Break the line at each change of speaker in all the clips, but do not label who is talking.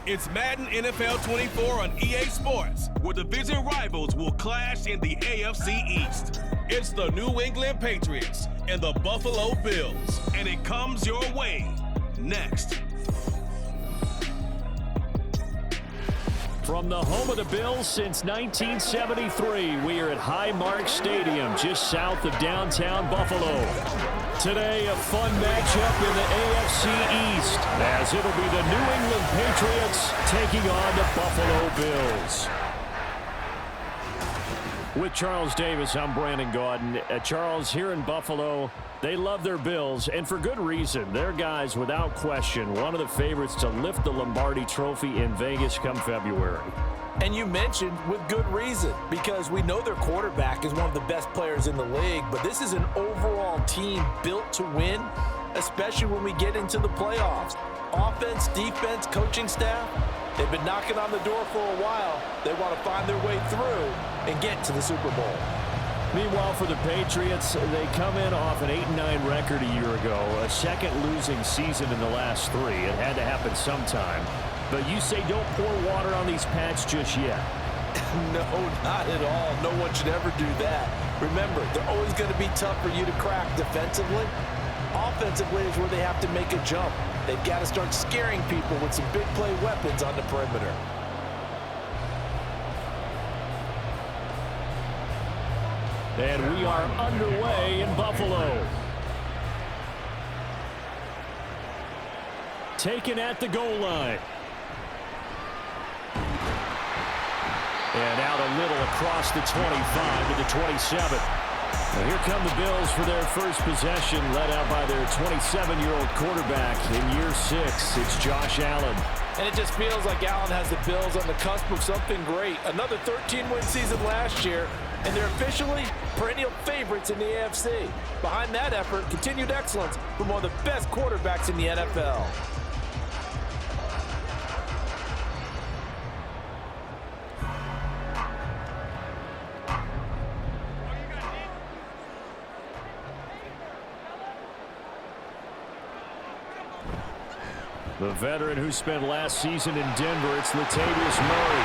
It's Madden NFL 24 on EA Sports, where division rivals will clash in the AFC East. It's the New England Patriots and the Buffalo Bills, and it comes your way next.
From the home of the Bills since 1973, we are at Highmark Stadium, just south of downtown Buffalo. Today, a fun matchup in the AFC East, as it'll be the New England Patriots taking on the Buffalo Bills. With Charles Davis, I'm Brandon Gaudin. Charles, here in Buffalo, they love their Bills, and for good reason. They're guys, without question, one of the favorites to lift the Lombardi Trophy in Vegas come February.
And you mentioned with good reason, because we know their quarterback is one of the best players in the league, but this is an overall team built to win, especially when we get into the playoffs. Offense, defense, coaching staff, they've been knocking on the door for a while. They want to find their way through and get to the Super Bowl.
Meanwhile, for the Patriots, they come in off an 8-9 record a year ago, a second losing season in the last three. It had to happen sometime. But you say don't pour water on these Pats just yet.
No, not at all. No one should ever do that. Remember, they're always going to be tough for you to crack defensively. Offensively is where they have to make a jump. They've got to start scaring people with some big play weapons on the perimeter.
And we are underway in Buffalo. Taken at the goal line. And out a little across the 25 to the 27. Now here come the Bills for their first possession, led out by their 27-year-old quarterback in year 6. It's Josh Allen.
And it just feels like Allen has the Bills on the cusp of something great. Another 13-win season last year, and they're officially perennial favorites in the AFC. Behind that effort, continued excellence from one of the best quarterbacks in the NFL.
The veteran who spent last season in Denver, it's Latavius Murray.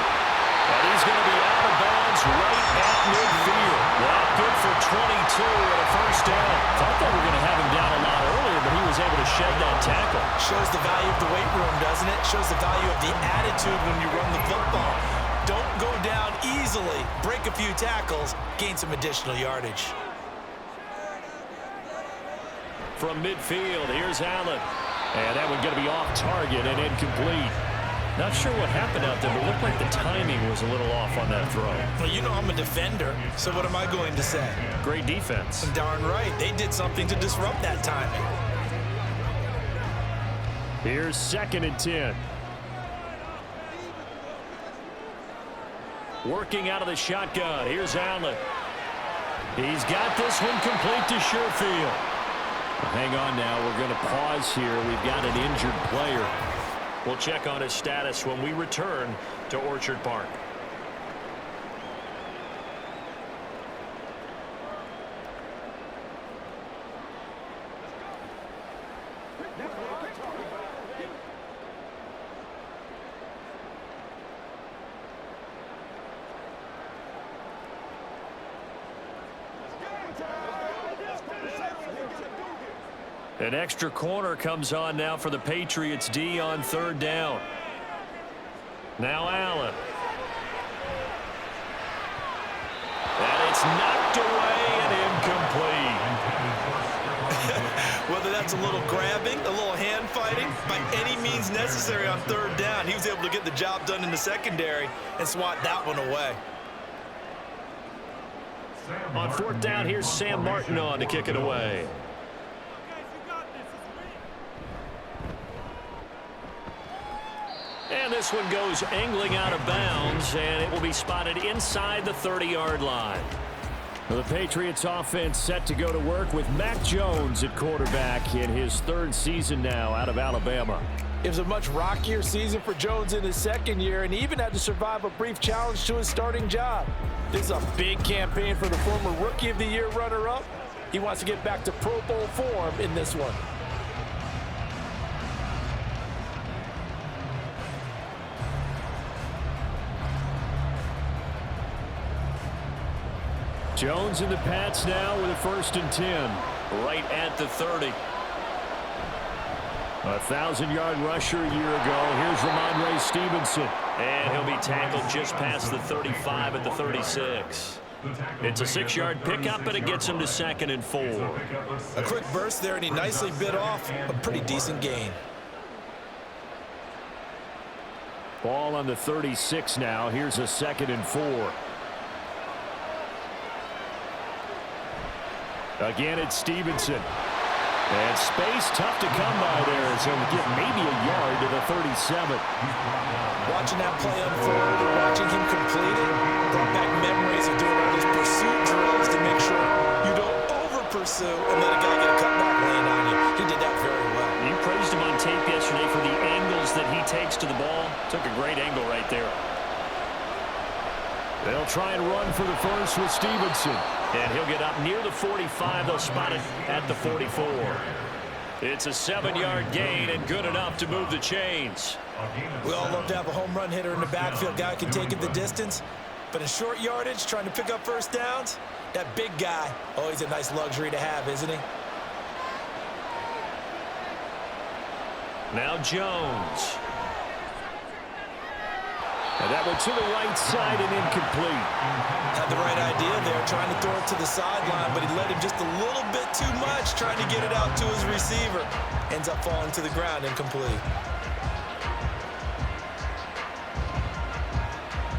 And he's going to be out of bounds right at midfield. Well, good for 22 and a first down. Thought they were going to have him down a lot earlier, but he was able to shed that tackle.
Shows the value of the weight room, doesn't it? Shows the value of the attitude when you run the football. Don't go down easily. Break a few tackles, gain some additional yardage.
From midfield, here's Allen. And that one's going to be off target and incomplete. Not sure what happened out there, but it looked like the timing was a little off on that throw.
Well, you know I'm a defender, so what am I going to say?
Great defense.
Darn right. They did something to disrupt that timing.
Here's 2nd and 10. Working out of the shotgun. Here's Allen. He's got this one complete to Sherfield. Hang on now. We're going to pause here. We've got an injured player. We'll check on his status when we return to Orchard Park. An extra corner comes on now for the Patriots D on 3rd down. Now Allen. And it's knocked away and incomplete.
Whether that's a little grabbing, a little hand fighting, by any means necessary on 3rd down, he was able to get the job done in the secondary and swat that one away.
On 4th down, here's Sam Martin on to kick it away. And this one goes angling out of bounds, and it will be spotted inside the 30-yard line. The Patriots offense set to go to work with Mac Jones at quarterback in his 3rd season now out of Alabama.
It was a much rockier season for Jones in his 2nd year, and he even had to survive a brief challenge to his starting job. This is a big campaign for the former Rookie of the Year runner-up. He wants to get back to Pro Bowl form in this one.
Jones in the Pats now with a 1st and 10.
Right at the 30.
1,000-yard rusher a year ago. Here's Ramondre Stevenson.
And he'll be tackled just past the 35 at the 36. It's a 6-yard pickup, and it gets him to 2nd and 4.
A quick burst there, and he nicely bit off a pretty decent gain.
Ball on the 36 now. Here's a 2nd and 4. Again, it's Stevenson. And space tough to come by there, so he'll get maybe a yard to the 37.
Watching that play unfold and watching him complete it brought back memories of doing all those pursuit drills to make sure you don't over-pursue and let a guy get a cutback lane on you. He did that very well.
You praised him on tape yesterday for the angles that he takes to the ball. Took a great angle right there.
They'll try and run for the first with Stevenson.
And he'll get up near the 45. They'll spot it at the 44.
It's a 7-yard gain and good enough to move the chains.
We all love to have a home run hitter in the backfield. Guy can take it the distance. But in short yardage, trying to pick up first downs, that big guy, always a nice luxury to have, isn't he?
Now Jones. And that went to the right side and incomplete.
Had the right idea there, trying to throw it to the sideline, but he led him just a little bit too much, trying to get it out to his receiver. Ends up falling to the ground, incomplete.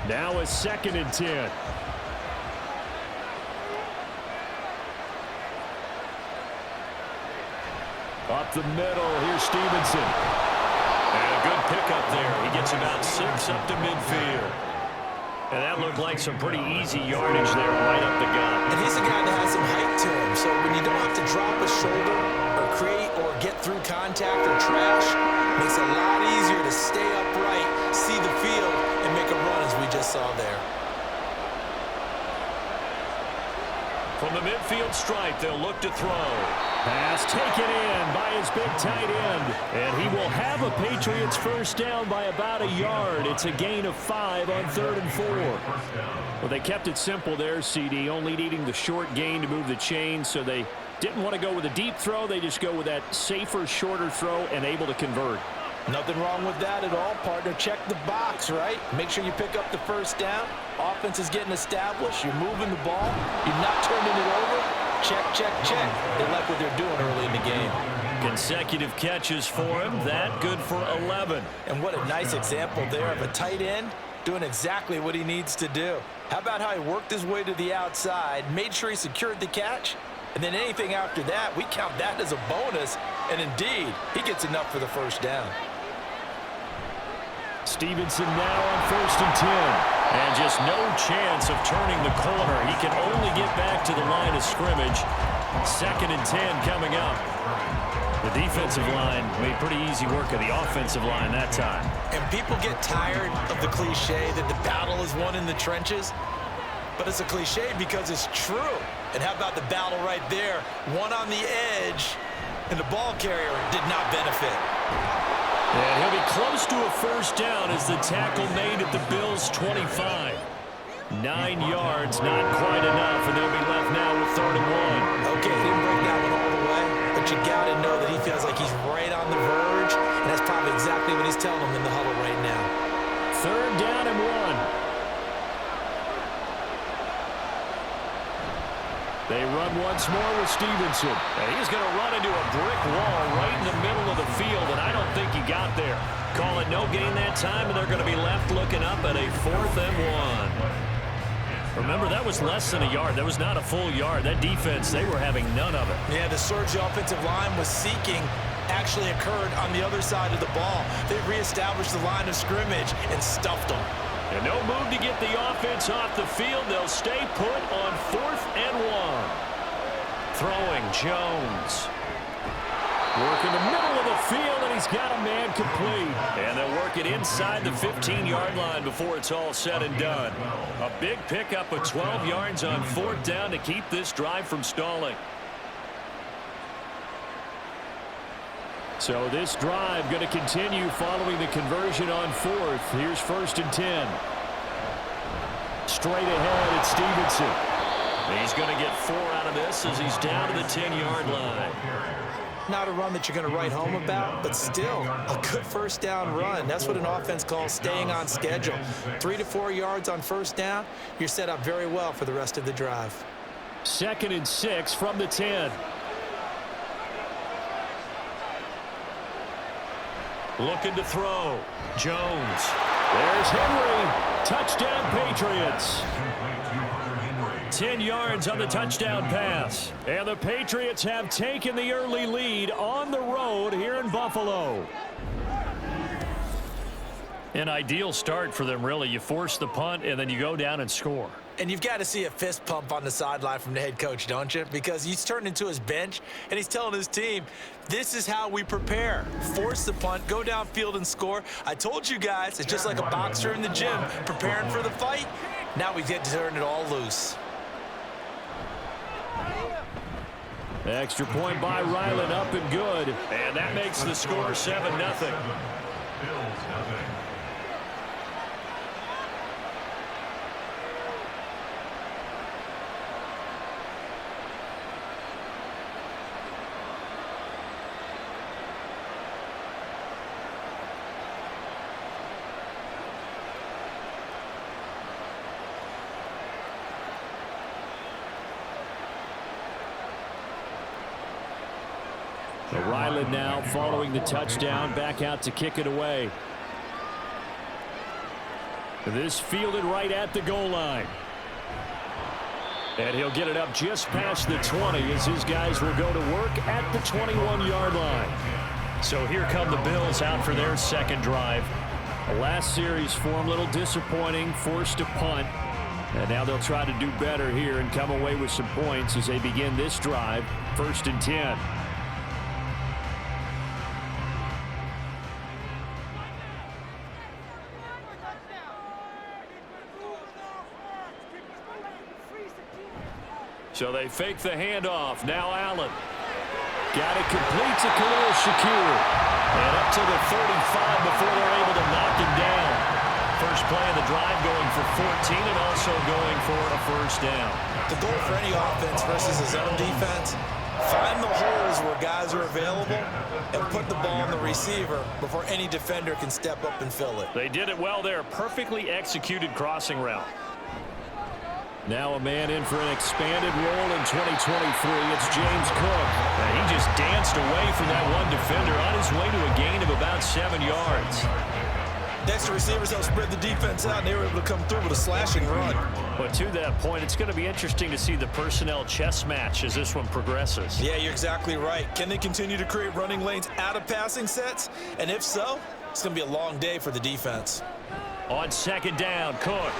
Now a 2nd and 10. Up the middle, here's Stevenson.
And a good pickup there. He gets about 6 up to midfield. And that looked like some pretty easy yardage there right up the gut.
And he's a guy that has some height to him, so when you don't have to drop a shoulder or create or get through contact or trash, it makes it a lot easier to stay upright, see the field, and make a run as we just saw there.
From the midfield stripe, they'll look to throw. Pass taken in by his big tight end. And he will have a Patriots first down by about a yard. It's a gain of 5 on 3rd and 4. Well, they kept it simple there, CD, only needing the short gain to move the chains, so they didn't want to go with a deep throw. They just go with that safer, shorter throw and able to convert.
Nothing wrong with that at all, partner. Check the box, right? Make sure you pick up the first down. Offense is getting established. You're moving the ball. You're not turning it over. Check, check, check. They like what they're doing early in the game.
Consecutive catches for him. That good for 11.
And what a nice example there of a tight end doing exactly what he needs to do. How about how he worked his way to the outside, made sure he secured the catch, and then anything after that, we count that as a bonus. And indeed, he gets enough for the first down.
Stevenson now on 1st and 10. And just no chance of turning the corner. He can only get back to the line of scrimmage. 2nd and 10 coming up. The defensive line made pretty easy work of the offensive line that time.
And people get tired of the cliche that the battle is won in the trenches. But it's a cliche because it's true. And how about the battle right there? One on the edge, and the ball carrier did not benefit.
And he'll be close to a first down as the tackle made at the Bills' 25. 9 yards, not quite enough, and they'll be left now with 3rd and 1.
Okay, didn't break that one all the way, but you got to know that he feels like he's right on the verge, and that's probably exactly what he's telling them in the huddle right now.
3rd down and 1. They run once more with Stevenson. And he's going to run into a brick wall right in the middle of the field, and I don't think he got there. Call it no gain that time, and they're going to be left looking up at a 4th and 1. Remember, that was less than a yard. That was not a full yard. That defense, they were having none of it.
Yeah, the surge offensive line was seeking actually occurred on the other side of the ball. They reestablished the line of scrimmage and stuffed them.
And no move to get the offense off the field. They'll stay put on 4th and 1. Throwing Jones. Work in the middle of the field, and he's got a man complete. And they'll work it inside the 15-yard line before it's all said and done. A big pickup of 12 yards on 4th down to keep this drive from stalling. So this drive going to continue following the conversion on fourth. Here's 1st and 10. Straight ahead, it's Stevenson.
He's going to get 4 out of this as he's down to the 10-yard line.
Not a run that you're going to write home about, but still a good first down run. That's what an offense calls staying on schedule. 3 to 4 yards on first down, you're set up very well for the rest of the drive.
2nd and 6 from the 10.
Looking to throw. Jones.
There's Henry. Touchdown, Patriots. 10 yards on the touchdown pass. And the Patriots have taken the early lead on the road here in Buffalo.
An ideal start for them, really. You force the punt, and then you go down and score.
And you've got to see a fist pump on the sideline from the head coach, don't you? Because he's turned into his bench, and he's telling his team, this is how we prepare. Force the punt, go downfield and score. I told you guys, it's just like a boxer in the gym, preparing for the fight. Now we get to turn it all loose.
Extra point by Ryland, up and good.
And that makes the score 7-0.
Ryland now following the touchdown, back out to kick it away. This fielded right at the goal line. And he'll get it up just past the 20 as his guys will go to work at the 21-yard line.
So here come the Bills out for their second drive.
The last series for him, a little disappointing, forced a punt. And now they'll try to do better here and come away with some points as they begin this drive, 1st and 10.
So they fake the handoff. Now Allen.
Got it complete to Khalil Shakir.
And up to the 35 before they're able to knock him down. First play of the drive going for 14 and also going for a first down.
The goal for any offense versus his own defense, find the holes where guys are available and put the ball on the receiver before any defender can step up and fill it.
They did it well there. Perfectly executed crossing route.
Now a man in for an expanded role in 2023. It's James Cook.
And he just danced away from that one defender on his way to a gain of about 7 yards.
Next, receivers help spread the defense out, and they were able to come through with a slashing run.
But to that point, it's going to be interesting to see the personnel chess match as this one progresses.
Yeah, you're exactly right. Can they continue to create running lanes out of passing sets? And if so, it's going to be a long day for the defense.
On second down, Cook.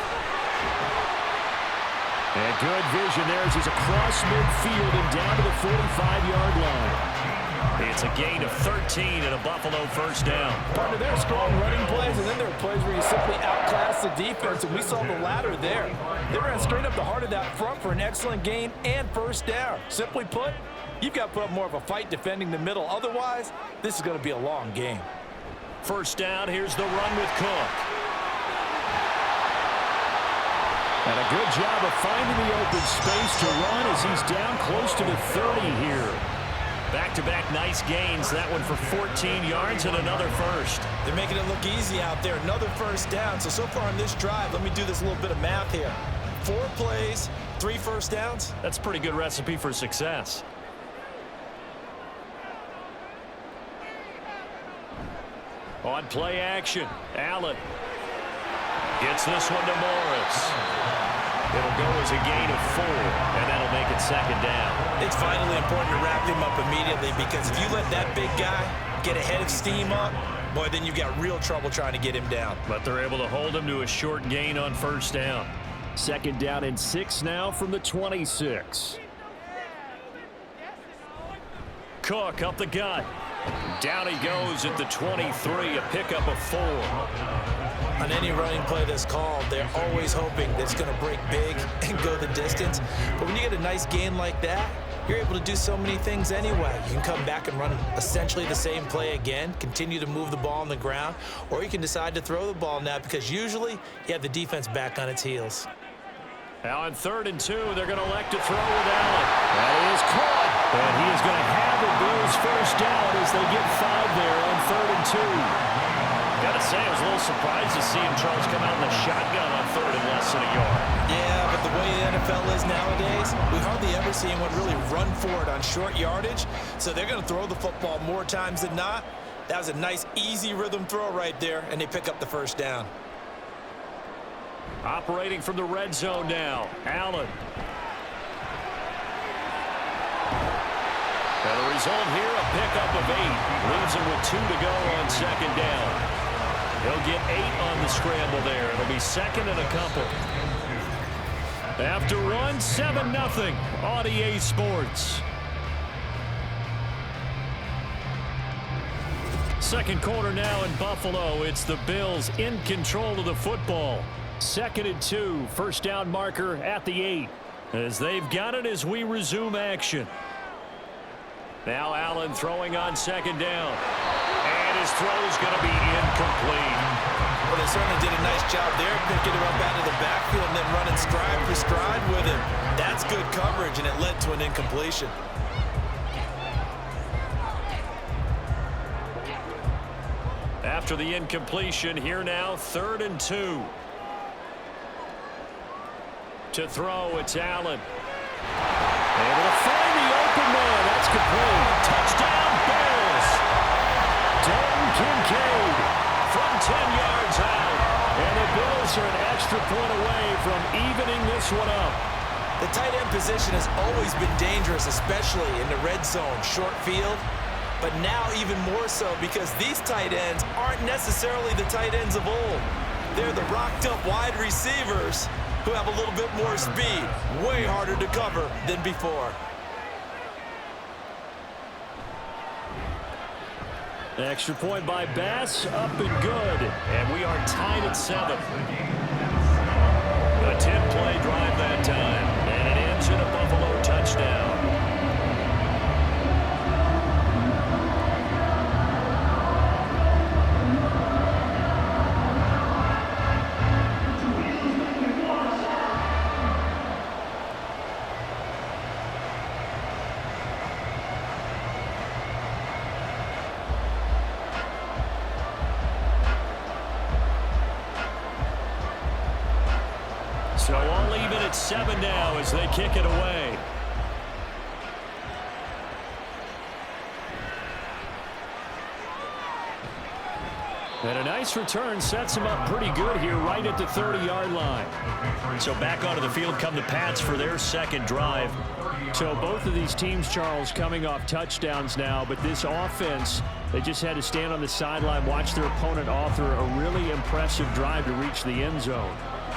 And good vision there as he's across midfield and down to the 45-yard line.
It's a gain of 13 and a Buffalo first down.
Partner, there are strong running plays, and then there are plays where you simply outclass the defense, and we saw the latter there. They ran straight up the heart of that front for an excellent gain and first down. Simply put, you've got to put up more of a fight defending the middle. Otherwise, this is going to be a long game.
First down, here's the run with Cook.
And a good job of finding the open space to run as he's down close to the 30 here.
Back-to-back nice gains. That one for 14 yards and another first.
They're making it look easy out there. Another first down. So far in this drive, let me do this little bit of math here. 4 plays, 3 first downs.
That's a pretty good recipe for success.
On play action, Allen
gets this one to Morris. It'll go as a gain of 4, and that'll make it second down.
It's vitally important to wrap him up immediately because if you let that big guy get ahead of steam up, boy, then you've got real trouble trying to get him down.
But they're able to hold him to a short gain on first down.
Second down and 6 now from the 26.
Cook up the gut. Down he goes at the 23, a pickup of 4.
On any running play that's called, they're always hoping that it's going to break big and go the distance. But when you get a nice gain like that, you're able to do so many things anyway. You can come back and run essentially the same play again, continue to move the ball on the ground, or you can decide to throw the ball now because usually you have the defense back on its heels.
Now on 3rd and 2, they're going to elect to throw with Allen. That is caught. And he is going to have the Bills first down as they get 5 there on 3rd and 2.
Got to say, I was a little surprised to see him, Charles, come out in the shotgun on 3rd and less than a yard.
Yeah, but the way the NFL is nowadays, we hardly ever see anyone really run for it on short yardage. So they're going to throw the football more times than not. That was a nice, easy rhythm throw right there, and they pick up the first down.
Operating from the red zone now, Allen. And the result here, a pickup of 8. Leaves him with 2 to go on 2nd down. He'll get 8 on the scramble there. It'll be 2nd and a couple. After one, 7-0 on EA Sports. Second quarter now in Buffalo. It's the Bills in control of the football. 2nd and 2, first down marker at the 8. As they've got it as we resume action. Now Allen throwing on 2nd down. And his throw is going to be incomplete.
Well, they certainly did a nice job there, picking him up out of the backfield and then running stride for stride with him. That's good coverage, and it led to an incompletion.
After the incompletion, here now, 3rd and 2. To throw, it's Allen. Able to find the open man. That's complete. Touchdown, Bills. Dalton Kincaid from 10 yards out. And the Bills are an extra point away from evening this one up.
The tight end position has always been dangerous, especially in the red zone, short field. But now even more so because these tight ends aren't necessarily the tight ends of old. They're the rocked-up wide receivers who have a little bit more speed, way harder to cover than before.
Extra point by Bass, up and good. And we are tied at 7. A 10-play drive that time. And it ends in a Buffalo touchdown. So all even at 7 now as they kick it away. And a nice return sets him up pretty good here right at the 30-yard line.
So back onto the field come the Pats for their second drive.
So both of these teams, Charles, coming off touchdowns now, but this offense, they just had to stand on the sideline, watch their opponent author a really impressive drive to reach the end zone.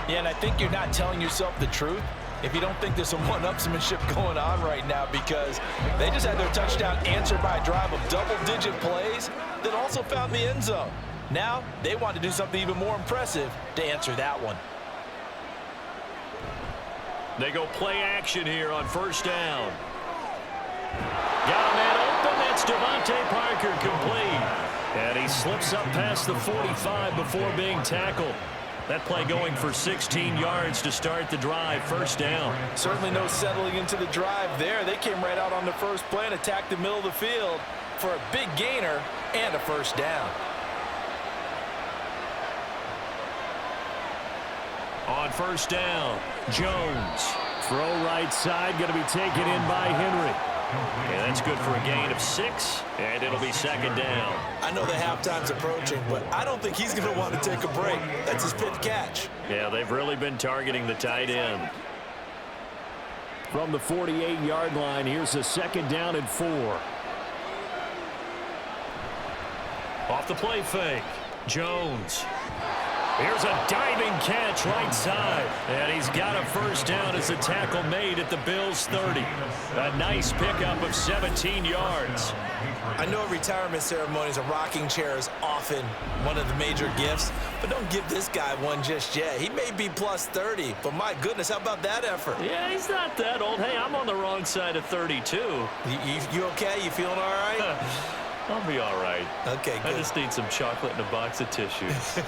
Yeah, and I think you're not telling yourself the truth if you don't think there's some one-upsmanship going on right now, because they just had their touchdown answered by a drive of double-digit plays that also found the end zone. Now they want to do something even more impressive to answer that one.
They go play action here on first down. Got a man open. That's Devontae Parker, complete. And he slips up past the 45 before being tackled. That play going for 16 yards to start the drive, first down.
Certainly no settling into the drive there. They came right out on the first play and attacked the middle of the field for a big gainer and a first down.
On first down, Jones. Throw right side, going to be taken in by Henry.
Yeah, that's good for a gain of 6, and it'll be second down.
I know the halftime's approaching, but I don't think he's going to want to take a break. That's his 5th catch.
Yeah, they've really been targeting the tight end.
From the 48-yard line, here's a second down and 4.
Off the play fake, Jones. Here's a diving catch right side. And he's got a first down as the tackle made at the Bills' 30. A nice pickup of 17 yards.
I know at retirement ceremonies, a rocking chair is often one of the major gifts, but don't give this guy one just yet. He may be plus 30, but my goodness, how about that effort?
Yeah, he's not that old. Hey, I'm on the wrong side of 32.
You okay? You feeling all right?
I'll be all right.
Okay, good.
I just need some chocolate and a box of tissues. And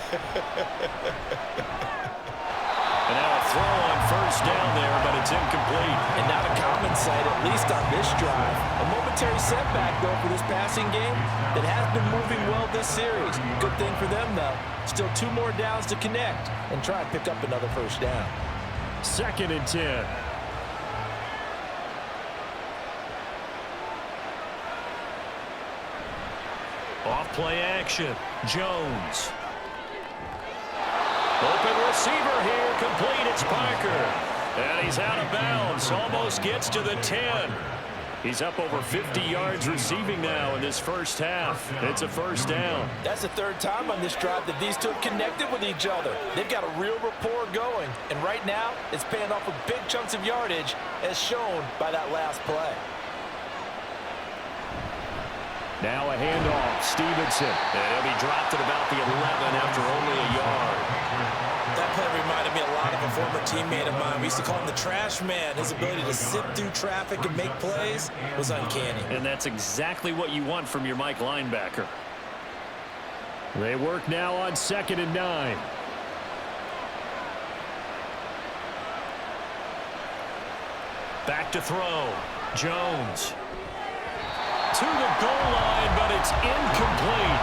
now a throw on first down there, but it's incomplete.
And not a common sight, at least on this drive. A momentary setback, though, for this passing game that has been moving well this series. Good thing for them, though. Still 2 more downs to connect and try and pick up another first down.
2nd and 10.
Off play action. Jones. Open receiver here. Complete. It's Parker. And he's out of bounds. Almost gets to the 10. He's up over 50 yards receiving now in this first half. It's a first down.
That's the 3rd time on this drive that these two have connected with each other. They've got a real rapport going. And right now, it's paying off with big chunks of yardage as shown by that last play.
Now a handoff. Stevenson.
And he'll be dropped at about the 11 after only a yard.
That play reminded me a lot of a former teammate of mine. We used to call him the trash man. His ability to sift through traffic and make plays was uncanny.
And that's exactly what you want from your Mike linebacker.
They work now on 2nd and 9.
Back to throw. Jones. To the goal line, but it's incomplete.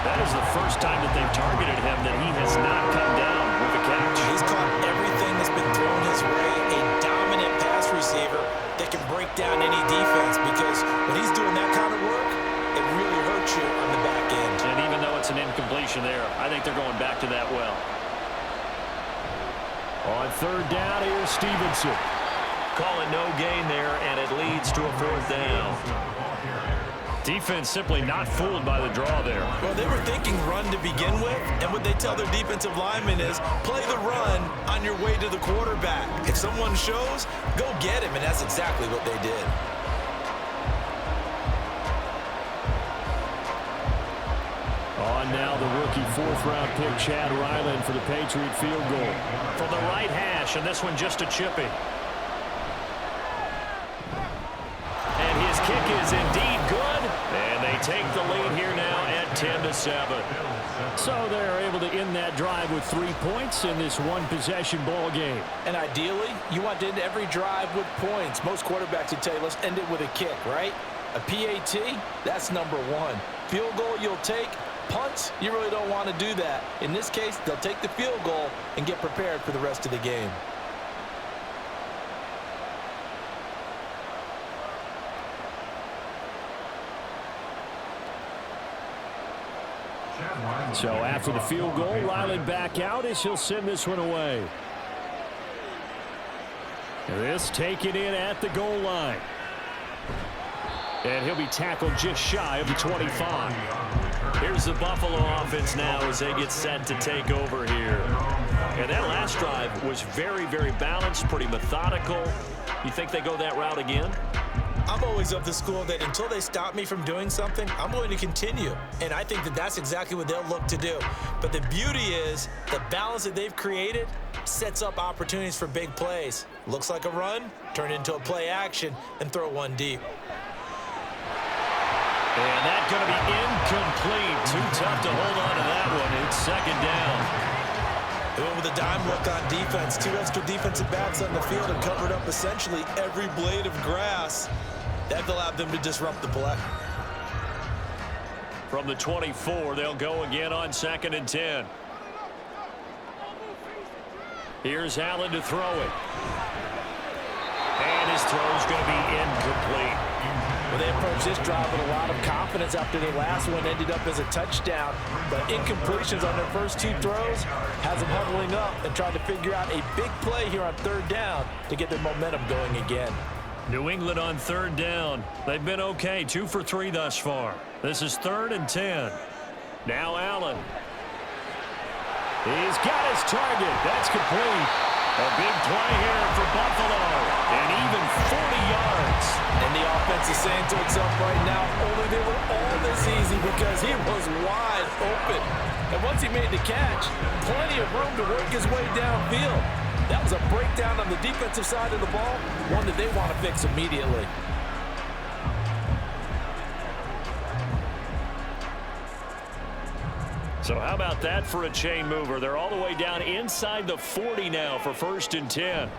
That is the first time that they've targeted him that he has not come down with a catch.
He's caught everything that's been thrown his way. A dominant pass receiver that can break down any defense, because when he's doing that kind of work, it really hurts you on the back end.
And even though it's an incompletion there, I think they're going back to that well.
On 3rd down, here's Stevenson.
Call it no gain there, and it leads to a 4th down. Defense simply not fooled by the draw there.
Well, they were thinking run to begin with, and what they tell their defensive linemen is play the run on your way to the quarterback. If someone shows, go get him, and that's exactly what they did.
On now the rookie 4th-round pick, Chad Ryland, for the Patriot field goal.
From the right hash, and this one just a chippy. And his kick is indeed good. And they take the lead here now at 10-7.
So they're able to end that drive with 3 points in this one-possession ball game.
And ideally, you want to end every drive with points. Most quarterbacks would tell you, let's end it with a kick, right? A PAT, that's number 1. Field goal you'll take. Punts, you really don't want to do that. In this case, they'll take the field goal and get prepared for the rest of the game.
So after the field goal, Ryland back out as he'll send this one away. This taken in at the goal line. And he'll be tackled just shy of the 25.
Here's the Buffalo offense now as they get set to take over here. And that last drive was very, very balanced, pretty methodical. You think they go that route again?
I'm always of the school that until they stop me from doing something, I'm going to continue. And I think that that's exactly what they'll look to do. But the beauty is the balance that they've created sets up opportunities for big plays. Looks like a run, turn into a play action, and throw one deep.
And that's going to be incomplete. Too tough to hold on to that one. It's 2nd down.
They went with a dime look on defense. 2 extra defensive backs on the field and covered up essentially every blade of grass. That allowed them to disrupt the play.
From the 24, they'll go again on 2nd and 10. Here's Allen to throw it. And his throw's going to be incomplete.
Well, they approached this drive with a lot of confidence after their last one ended up as a touchdown. But incompletions on their first 2 throws has them huddling up and trying to figure out a big play here on 3rd down to get their momentum going again.
New England on 3rd down. They've been okay, 2 for 3 thus far. This is 3rd and 10. Now Allen.
He's got his target. That's complete.
A big play here for Buffalo, and even 40 yards.
And the offense is saying to itself right now, only they were all this easy because he was wide open. And once he made the catch, plenty of room to work his way downfield. That was a breakdown on the defensive side of the ball, one that they want to fix immediately.
So how about that for a chain mover? They're all the way down inside the 40 now for 1st and 10.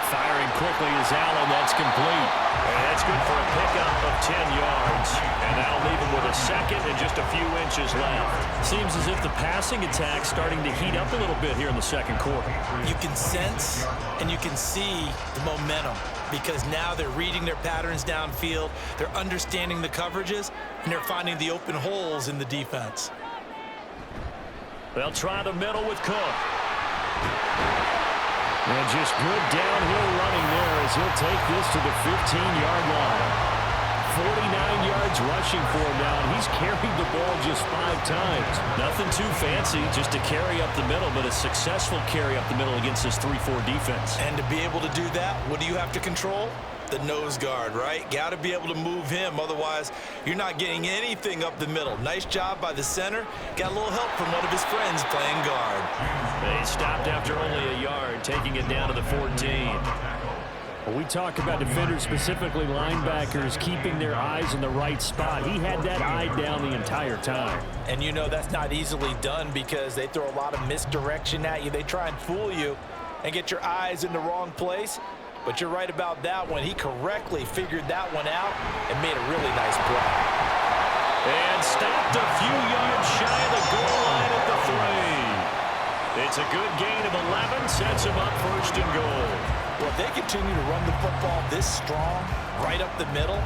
Firing quickly is Allen. That's complete. And that's good for a pickup of 10 yards. And that'll leave him with a second and just a few inches left.
Seems as if the passing attack's starting to heat up a little bit here in the second quarter.
You can sense and you can see the momentum because now they're reading their patterns downfield, they're understanding the coverages, and they're finding the open holes in the defense.
They'll try the middle with Cook.
And just good downhill running there as he'll take this to the 15-yard line. 49 yards rushing for him now, and he's carried the ball just 5 times.
Nothing too fancy, just to carry up the middle, but a successful carry up the middle against this 3-4 defense.
And to be able to do that, what do you have to control? The nose guard, right? Got to be able to move him, otherwise you're not getting anything up the middle. Nice job by the center. Got a little help from one of his friends playing guard.
They stopped after only a yard, taking it down to the 14.
Well, we talk about defenders, specifically linebackers, keeping their eyes in the right spot. He had that eye down the entire time.
And you know that's not easily done because they throw a lot of misdirection at you. They try and fool you and get your eyes in the wrong place. But you're right about that one. He correctly figured that one out and made a really nice play.
And stopped a few yards shy of the goal line at the 3. It's a good gain of 11, sets him up 1st and goal.
Well, if they continue to run the football this strong, right up the middle,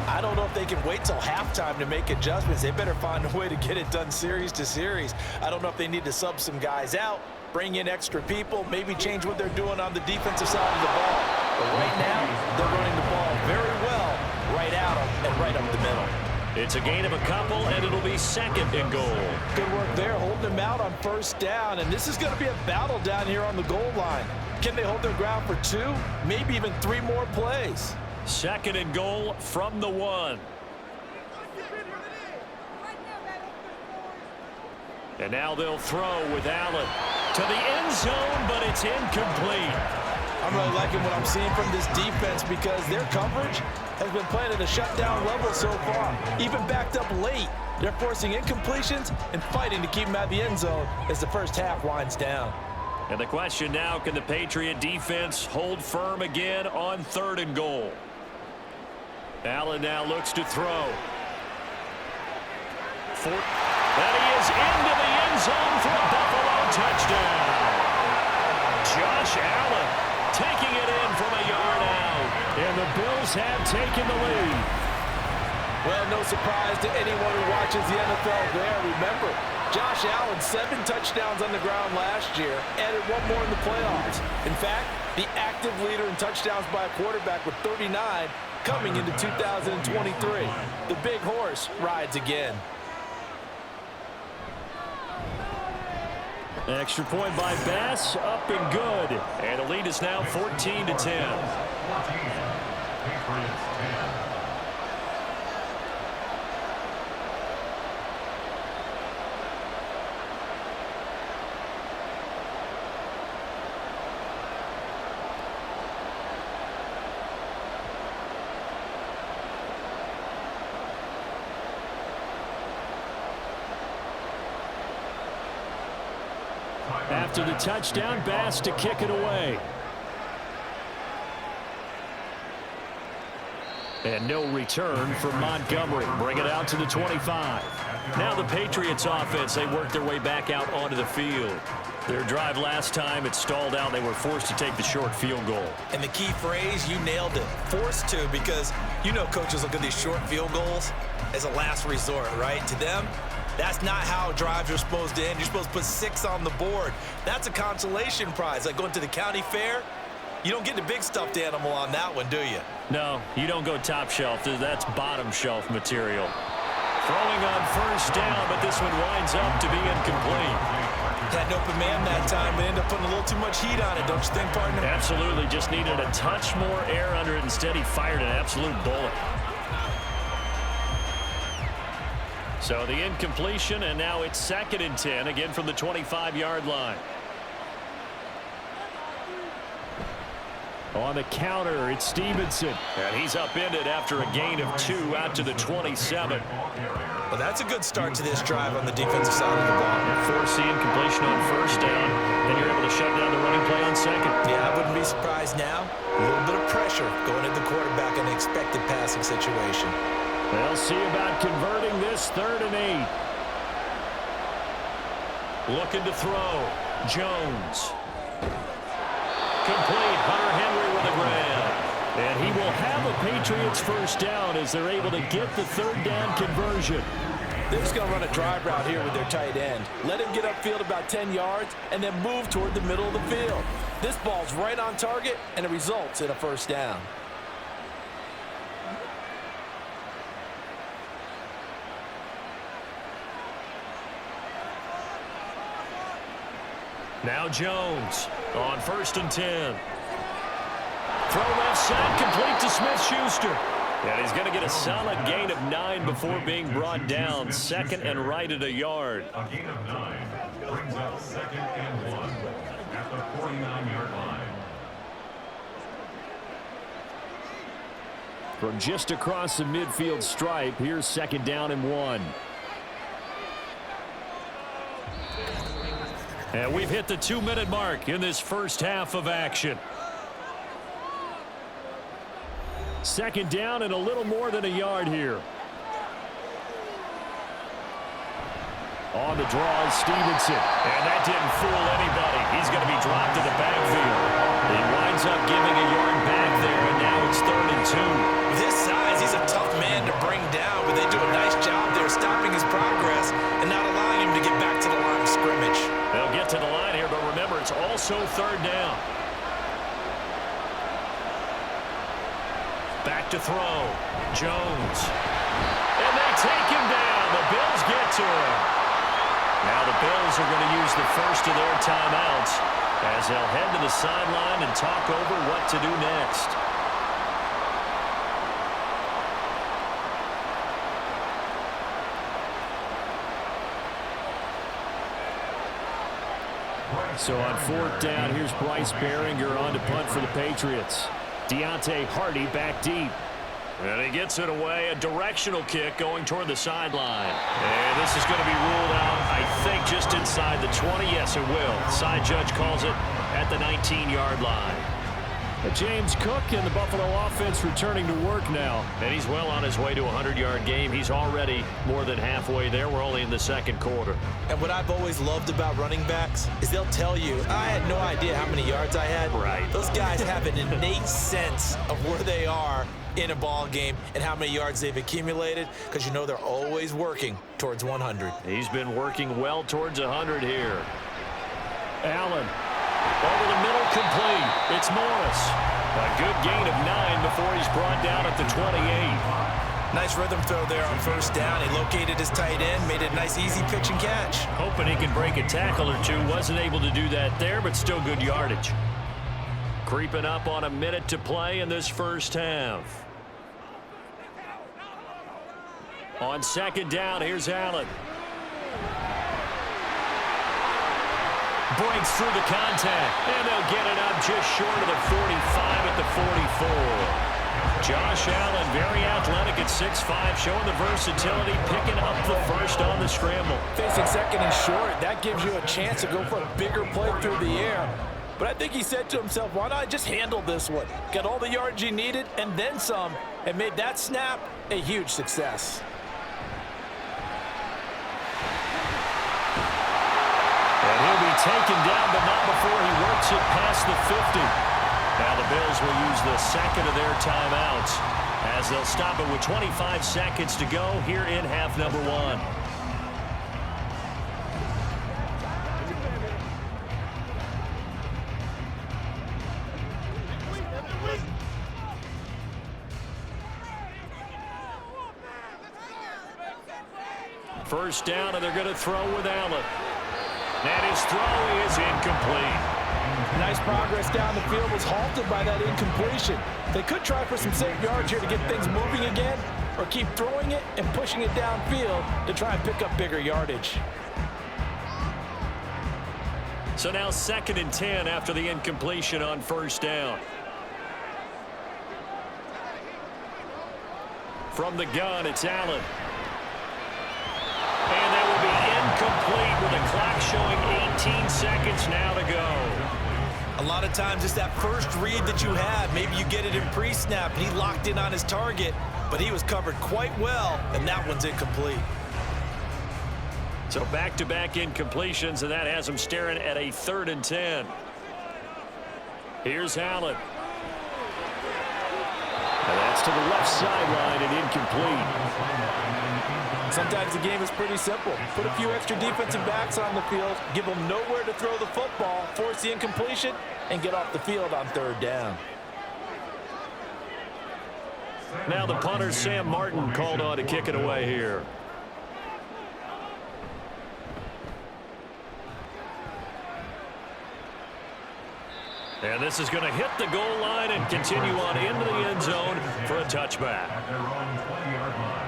I don't know if they can wait till halftime to make adjustments. They better find a way to get it done series to series. I don't know if they need to sub some guys out, bring in extra people, maybe change what they're doing on the defensive side of the ball. But right now, they're running the ball very well, right out and right up the middle.
It's a gain of a couple, and it'll be 2nd and goal.
Good work there, holding them out on 1st down. And this is going to be a battle down here on the goal line. Can they hold their ground for 2, maybe even 3 more plays?
2nd and goal from the 1. And now they'll throw with Allen to the end zone, but it's incomplete.
I'm really liking what I'm seeing from this defense because their coverage has been playing at a shutdown level so far. Even backed up late, they're forcing incompletions and fighting to keep them at the end zone as the first half winds down.
And the question now, can the Patriot defense hold firm again on 3rd and goal? Allen now looks to throw. That he is into the end zone for a Buffalo touchdown. Josh Allen taking it in from a yard out.
And the Bills have taken the lead.
Well, no surprise to anyone who watches the NFL there. Remember, Josh Allen, 7 touchdowns on the ground last year, added 1 more in the playoffs. In fact, the active leader in touchdowns by a quarterback with 39 coming into 2023. The big horse rides again.
Extra point by Bass, up and good.
And the lead is now 14-10.
After the touchdown, Bass to kick it away. And no return from Montgomery. Bring it out to the 25.
Now the Patriots offense, they work their way back out onto the field. Their drive last time, it stalled out. They were forced to take the short field goal.
And the key phrase, you nailed it. Forced to, because you know coaches look at these short field goals as a last resort, right? To them, that's not how drives are supposed to end. You're supposed to put 6 on the board. That's a consolation prize. Like going to the county fair, you don't get the big stuffed animal on that one, do you?
No, you don't go top shelf. That's bottom shelf material. Throwing on first down, but this one winds up to be incomplete.
Had an open man that time, but ended up putting a little too much heat on it, don't you think, partner?
Absolutely, just needed a touch more air under it. Instead, he fired an absolute bullet. So the incompletion, and now it's 2nd and 10, again from the 25-yard line.
On the counter, it's Stevenson.
And he's upended after a gain of 2 out to the 27.
Well, that's a good start to this drive on the defensive side of the ball.
Force the incompletion on first down, then you're able to shut down the running play on 2nd.
Yeah, I wouldn't be surprised now. A little bit of pressure going at the quarterback in an expected passing situation.
They'll see about converting this 3rd and 8.
Looking to throw. Jones. Complete. Hunter Henry with a grab.
And he will have a Patriots first down as they're able to get the 3rd down conversion.
They're just going to run a drive route here with their tight end. Let him get upfield about 10 yards and then move toward the middle of the field. This ball's right on target, and it results in a first down.
Now Jones on 1st and 10. Throw left side, complete to Smith-Schuster. And he's going to get a solid gain of 9 before being brought down. 2nd and right at a yard.
A gain of 9 brings up 2nd and 1 at the 49-yard line.
From just across the midfield stripe, here's 2nd down and 1.
And we've hit the 2-minute mark in this first half of action.
2nd down and a little more than a yard here. On the draw is Stevenson.
And that didn't fool anybody. He's going to be dropped to the backfield. He winds up giving a yard back there, and now it's 3rd and 2.
With his size, he's a tough man to bring down, but they do a nice job there stopping his progress and not allowing him to get back to the line of scrimmage.
They'll get to the line here, but remember, it's also 3rd down. Back to throw. Jones. And they take him down. The Bills get to him. Now the Bills are going to use the first of their timeouts as they'll head to the sideline and talk over what to do next.
So on 4th down, here's Bryce Behringer on to punt for the Patriots. Deontay Hardy back deep.
And he gets it away. A directional kick going toward the sideline. And this is going to be ruled out, I think, just inside the 20. Yes, it will. Side judge calls it at the 19-yard line.
James Cook and the Buffalo offense returning to work now.
And he's well on his way to a 100-yard game. He's already more than halfway there. We're only in the 2nd quarter.
And what I've always loved about running backs is they'll tell you, I had no idea how many yards I had.
Right.
Those guys have an innate sense of where they are in a ball game and how many yards they've accumulated, because you know they're always working towards 100.
He's been working well towards 100 here.
Allen.
Over the middle, complete. It's Morris. A good gain of 9 before he's brought down at the 28.
Nice rhythm throw there on first down. He located his tight end, made it a nice, easy pitch and catch.
Hoping he can break a tackle or two. Wasn't able to do that there, but still good yardage. Creeping up on a minute to play in this first half. On 2nd down, here's Allen. Breaks through the contact, and they'll get it up just short of the 45 at the 44. Josh Allen, very athletic at 6'5", showing the versatility, picking up the first on the scramble.
Facing 2nd and short, that gives you a chance to go for a bigger play through the air. But I think he said to himself, why not just handle this one? Got all the yards he needed and then some, and made that snap a huge success.
And he'll be taken down, but not before he works it past the 50. Now the Bills will use the 2nd of their timeouts as they'll stop it with 25 seconds to go here in half number 1. First down, and they're going to throw with Allen. And his throw is incomplete.
Nice progress down the field, was halted by that incompletion. They could try for some safe yards here to get things moving again, or keep throwing it and pushing it downfield to try and pick up bigger yardage.
So now 2nd and 10 after the incompletion on first down. From the gun, it's Allen. And that will be incomplete with the clock showing 18 seconds now to go.
A lot of times it's that first read that you have. Maybe you get it in pre-snap and he locked in on his target, but he was covered quite well, and that one's incomplete.
So back-to-back incompletions, and that has him staring at a 3rd and 10. Here's Allen.
And that's to the left sideline and incomplete.
Sometimes the game is pretty simple. Put a few extra defensive backs on the field, give them nowhere to throw the football, force the incompletion, and get off the field on 3rd down.
Now the punter, Sam Martin, called on to kick it away here. And this is going to hit the goal line and continue on into the end zone for a touchback.
At their own 20-yard line.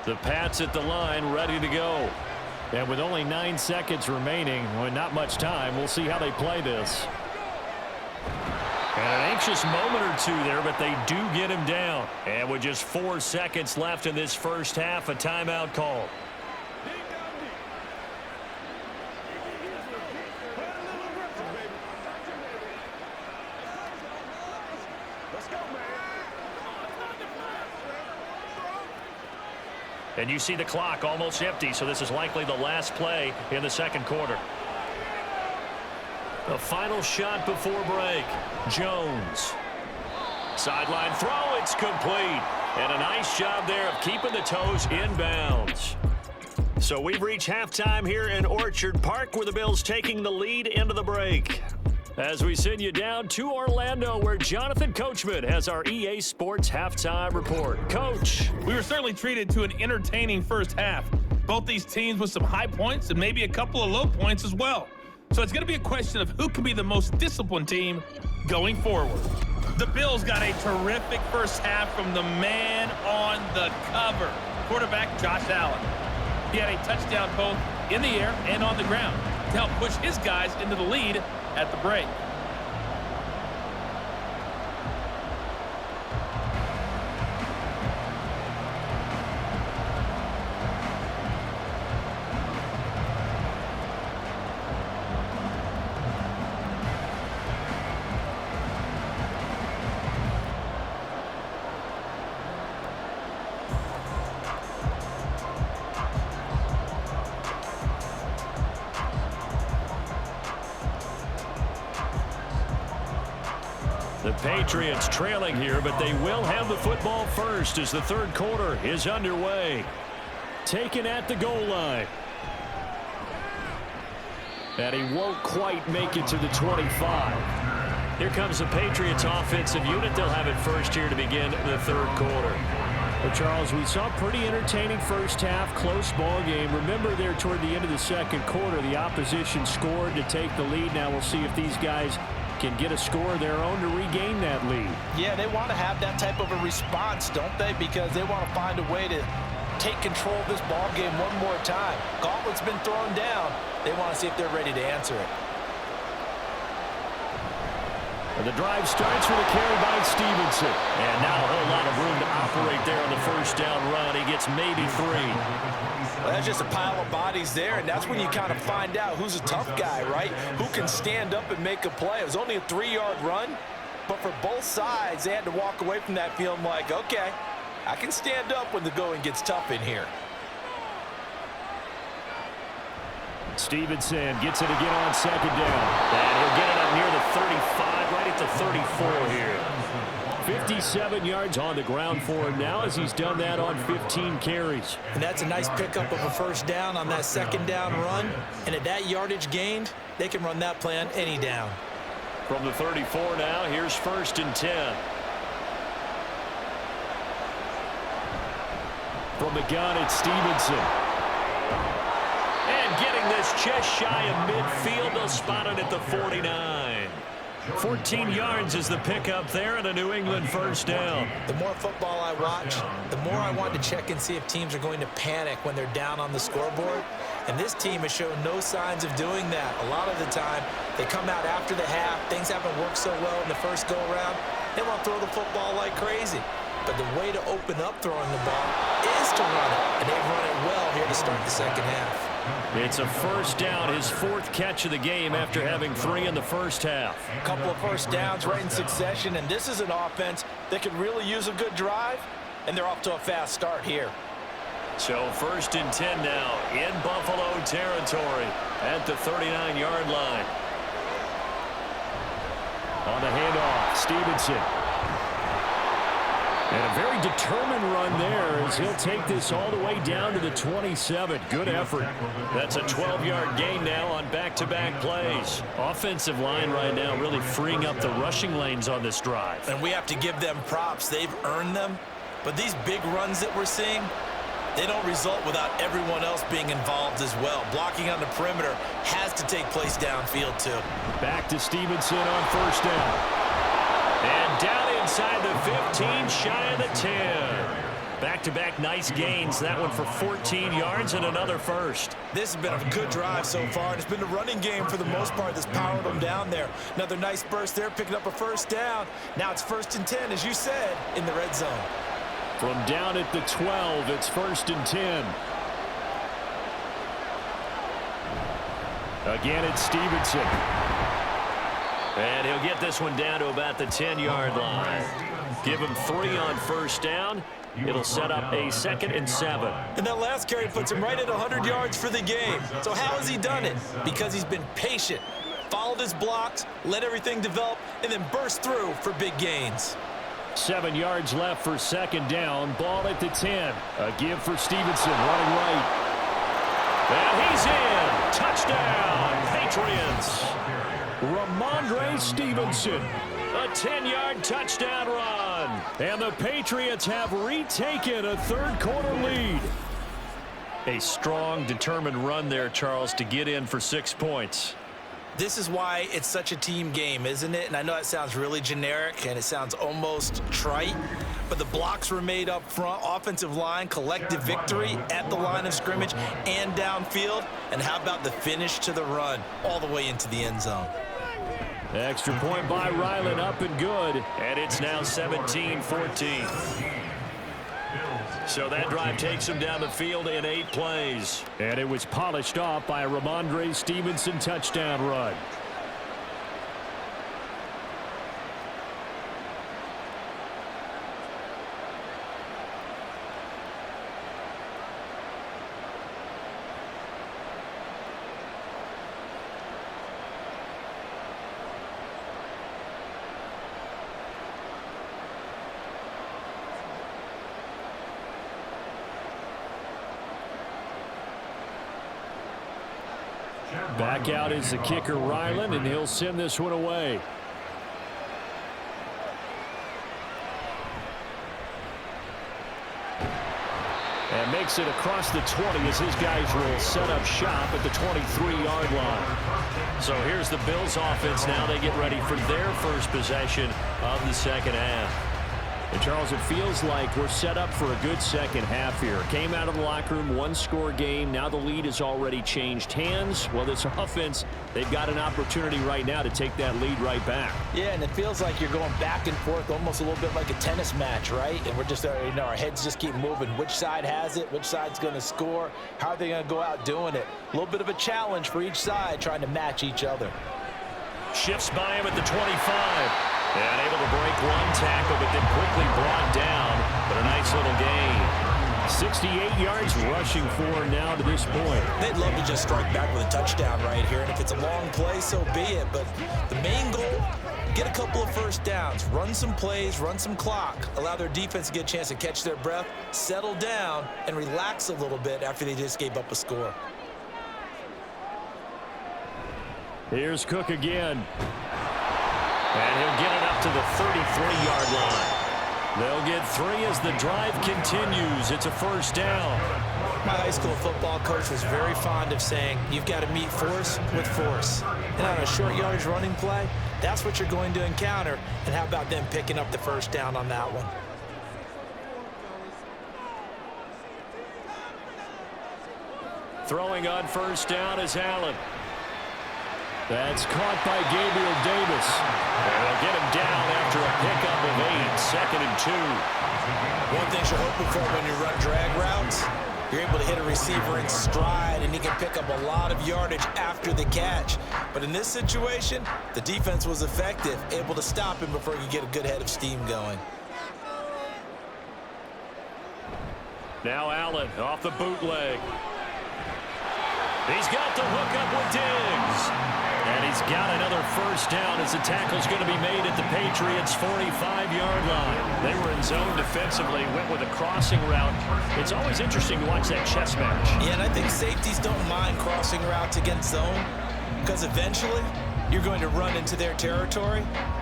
The Pats at the line, ready to go.
And with only 9 seconds remaining, well, not much time, we'll see how they play this.
And an anxious moment or two there, but they do get him down. And with just 4 seconds left in this first half, a timeout call. And you see the clock almost empty, so this is likely the last play in the 2nd quarter. The final shot before break. Jones. Sideline throw, it's complete. And a nice job there of keeping the toes in bounds. So we've reached halftime here in Orchard Park, where the Bills taking the lead into the break. As we send you down to Orlando, where Jonathan Coachman has our EA Sports halftime report. Coach.
We were certainly treated to an entertaining first half. Both these teams with some high points and maybe a couple of low points as well. So it's going to be a question of who can be the most disciplined team going forward. The Bills got a terrific first half from the man on the cover, quarterback Josh Allen. He had a touchdown both in the air and on the ground to help push his guys into the lead at the break.
The Patriots trailing here, but they will have the football first as the 3rd quarter is underway.
Taken at the goal line. And he won't quite make it to the 25.
Here comes the Patriots offensive unit. They'll have it first here to begin the 3rd quarter.
Well, Charles, we saw a pretty entertaining first half, close ball game. Remember there toward the end of the 2nd quarter, the opposition scored to take the lead. Now we'll see if these guys can get a score of their own to regain that lead.
Yeah, they want to have that type of a response, don't they? Because they want to find a way to take control of this ball game one more time. Gauntlet's been thrown down. They want to see if they're ready to answer it.
And the drive starts with a carry by Stevenson.
And not a whole lot of room to operate there on the first down run. He gets maybe 3.
Well, that's just a pile of bodies there, and that's when you kind of find out who's a tough guy, right? Who can stand up and make a play. It was only a 3-yard run, but for both sides, they had to walk away from that feeling like, okay, I can stand up when the going gets tough in here.
Stevenson gets it again on 2nd down.
And he'll get it up near the 35, right at the 34 here.
57 yards on the ground for him now as he's done that on 15 carries.
And that's a nice pickup of a first down on that 2nd down run. And at that yardage gained, they can run that plan any down.
From the 34 now, here's 1st and 10. From the gun, it's Stevenson. And getting this just shy of midfield, they'll spot it at the 49. 14 yards is the pickup there and a New England 1st down.
The more football I watch, the more I want to check and see if teams are going to panic when they're down on the scoreboard. And this team has shown no signs of doing that. A lot of the time, they come out after the half. Things haven't worked so well in the first go-around. They want to throw the football like crazy. But the way to open up throwing the ball is to run it. And they've run it well here to start the second half.
It's a 1st down, his 4th catch of the game after having 3 in the first half.
A couple of 1st downs right in succession, and this is an offense that could really use a good drive, and they're off to a fast start here.
So 1st and 10 now in Buffalo territory at the 39-yard line. On the handoff, Stevenson. And a very determined run there as he'll take this all the way down to the 27. Good effort. That's a 12-yard gain now on back-to-back plays. Offensive line right now really freeing up the rushing lanes on this drive.
And we have to give them props. They've earned them. But these big runs that we're seeing, they don't result without everyone else being involved as well. Blocking on the perimeter has to take place downfield too.
Back to Stevenson on 1st down. And down inside the 15, shy of the 10. Back-to-back nice gains. That one for 14 yards and another 1st.
This has been a good drive so far. It's been the running game for the most part that's powered them down there. Another nice burst there, picking up a 1st down. Now it's 1st and 10, as you said, in the red zone.
From down at the 12, it's 1st and 10. Again, it's Stevenson. And he'll get this one down to about the 10-yard line. Give him 3 on 1st down. It'll set up a 2nd and 7.
And that last carry puts him right at 100 yards for the game. So how has he done it? Because he's been patient, followed his blocks, let everything develop, and then burst through for big gains.
7 yards left for 2nd down. Ball at the 10. A give for Stevenson, running right. And he's in. Touchdown, Patriots. Ramondre Stevenson, a 10-yard touchdown run. And the Patriots have retaken a 3rd-quarter lead. A strong, determined run there, Charles, to get in for 6 points.
This is why it's such a team game, isn't it? And I know it sounds really generic and it sounds almost trite, but the blocks were made up front, offensive line, collective victory at the line of scrimmage and downfield. And how about the finish to the run all the way into the end zone?
Extra point by Ryland, up and good. And it's now 17-14. So that drive takes him down the field in 8 plays. And it was polished off by a Ramondre Stevenson touchdown run. Back out is the kicker, Ryland, and he'll send this one away. And makes it across the 20 as his guys will set up shop at the 23-yard line. So here's the Bills offense now. They get ready for their first possession of the second half. And Charles, it feels like we're set up for a good second half here. Came out of the locker room, 1-score game. Now the lead has already changed hands. Well, this offense, they've got an opportunity right now to take that lead right back.
Yeah, and it feels like you're going back and forth, almost a little bit like a tennis match, right? And we're just, our heads just keep moving. Which side has it? Which side's going to score? How are they going to go out doing it? A little bit of a challenge for each side, trying to match each other.
Shifts by him at the 25. And able to break one tackle, but then quickly brought down. But a nice little gain. 68 yards rushing for now to this point.
They'd love to just strike back with a touchdown right here. And if it's a long play, so be it. But the main goal, get a couple of first downs. Run some plays, run some clock. Allow their defense to get a chance to catch their breath, settle down, and relax a little bit after they just gave up a score.
Here's Cook again.
And he'll get it up to the 33-yard line. They'll get 3 as the drive continues. It's a first down.
My high school football coach was very fond of saying, you've got to meet force with force. And on a short yardage running play, that's what you're going to encounter. And how about them picking up the first down on that one?
Throwing on first down is Allen. That's caught by Gabriel Davis. And they'll get him down after a pickup of 8, 2nd and 2.
One thing you're hoping for when you run drag routes, you're able to hit a receiver in stride, and he can pick up a lot of yardage after the catch. But in this situation, the defense was effective, able to stop him before he could get a good head of steam going.
Now Allen off the bootleg. He's got the hook up with Diggs. And he's got another first down as the tackle's going to be made at the Patriots' 45-yard line. They were in zone defensively, went with a crossing route. It's always interesting to watch that chess match.
Yeah, and I think safeties don't mind crossing routes against zone because eventually you're going to run into their territory,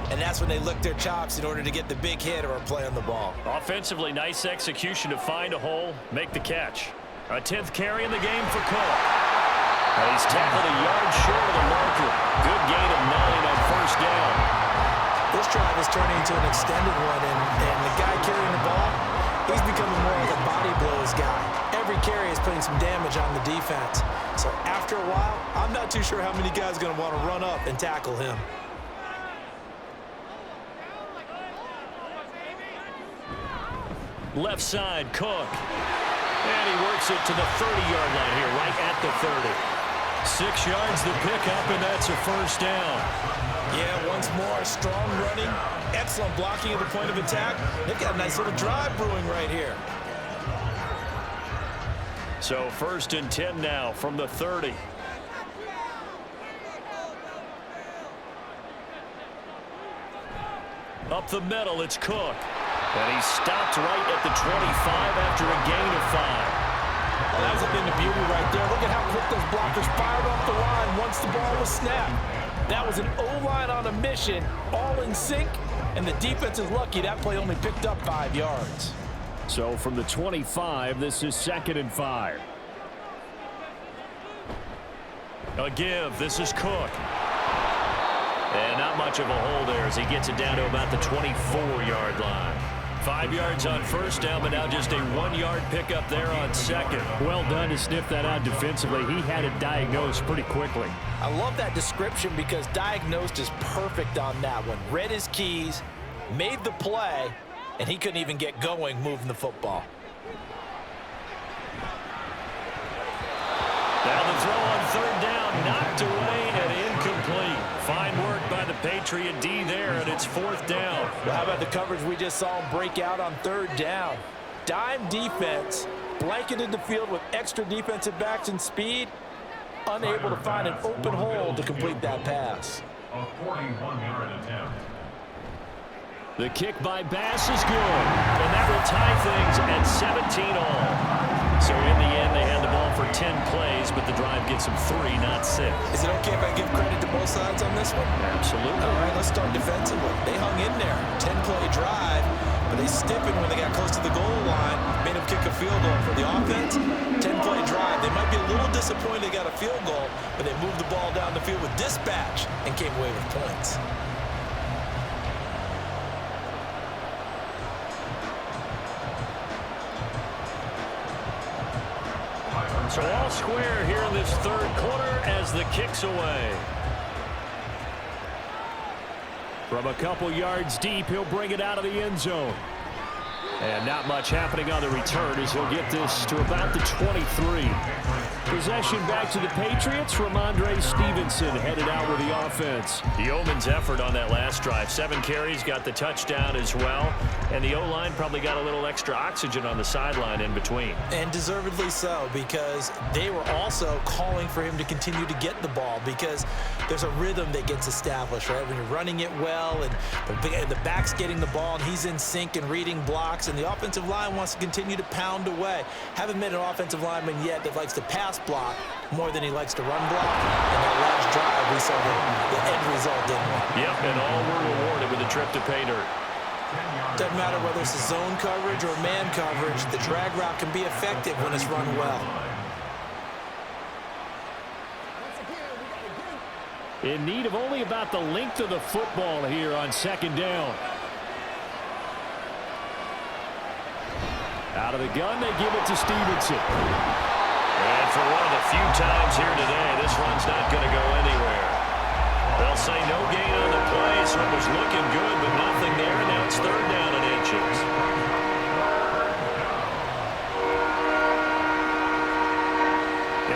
and that's when they lick their chops in order to get the big hit or a play on the ball.
Offensively, nice execution to find a hole, make the catch. A 10th carry in the game for Cook. And he's tackled a yard short of the marker. Good gain of 9 on first down.
This drive is turning into an extended one, and the guy carrying the ball, he's becoming more like a body blows guy. Every carry is putting some damage on the defense. So after a while, I'm not too sure how many guys are going to want to run up and tackle him.
Left side, Cook. And he works it to the 30-yard line here, right at the 30. 6 yards the pickup, and that's a first down.
Yeah, once more, strong running, excellent blocking at the point of attack. They've got a nice little drive brewing right here.
So 1st and 10 now from the 30. Up the middle, it's Cook. And he stopped right at the 25 after a gain of 5.
Well, that was a thing of beauty right there. Look at how quick those blockers fired off the line once the ball was snapped. That was an O-line on a mission, all in sync, and the defense is lucky that play only picked up 5 yards.
So from the 25, this is 2nd and 5. A give. This is Cook. And not much of a hole there as he gets it down to about the 24-yard line. 5 yards on first down, but now just a 1-yard pickup there on 2nd. Well done to sniff that out defensively. He had it diagnosed pretty quickly.
I love that description because diagnosed is perfect on that one. Read his keys, made the play, and he couldn't even get going moving the football.
Now the throw on 3rd down, knocked away and incomplete. Fine work by the Patriot D there, and it's 4th down.
Well, how about the coverage we just saw him break out on 3rd down? Dime defense, blanketed the field with extra defensive backs and speed, unable to find an open hole to complete that pass.
A 41-yard attempt.
The kick by Bass is good, and that will tie things at 17 all. So in the end, they had the ball for 10 plays, but the drive gets them 3, not 6.
Is it okay if I give credit to both sides on this one?
Absolutely.
All right, let's start defensively. They hung in there, 10-play drive, but they stiffened when they got close to the goal line, made them kick a field goal for the offense. 10-play drive. They might be a little disappointed they got a field goal, but they moved the ball down the field with dispatch and came away with points.
So all square here in this 3rd quarter as the kick's away. From a couple yards deep, he'll bring it out of the end zone. And not much happening on the return as he'll get this to about the 23. Possession back to the Patriots. Ramondre Stevenson headed out with the offense. Yeoman's effort on that last drive. 7 carries, got the touchdown as well. And the O-line probably got a little extra oxygen on the sideline in between.
And deservedly so, because they were also calling for him to continue to get the ball, because there's a rhythm that gets established, right? When you're running it well and the back's getting the ball and he's in sync and reading blocks, and the offensive line wants to continue to pound away. Haven't met an offensive lineman yet that likes to pass block more than he likes to run block. And that last drive, we saw the end result, didn't we?
Yep, and all were rewarded with a trip to pay dirt.
Doesn't matter whether it's a zone coverage or man coverage, the drag route can be effective when it's run well.
In need of only about the length of the football here on second down. Out of the gun, they give it to Stevenson.
And for one of the few times here today, this run's not going to go anywhere. They'll say no gain on the play, so it was looking good, but nothing there. Now it's third down and inches.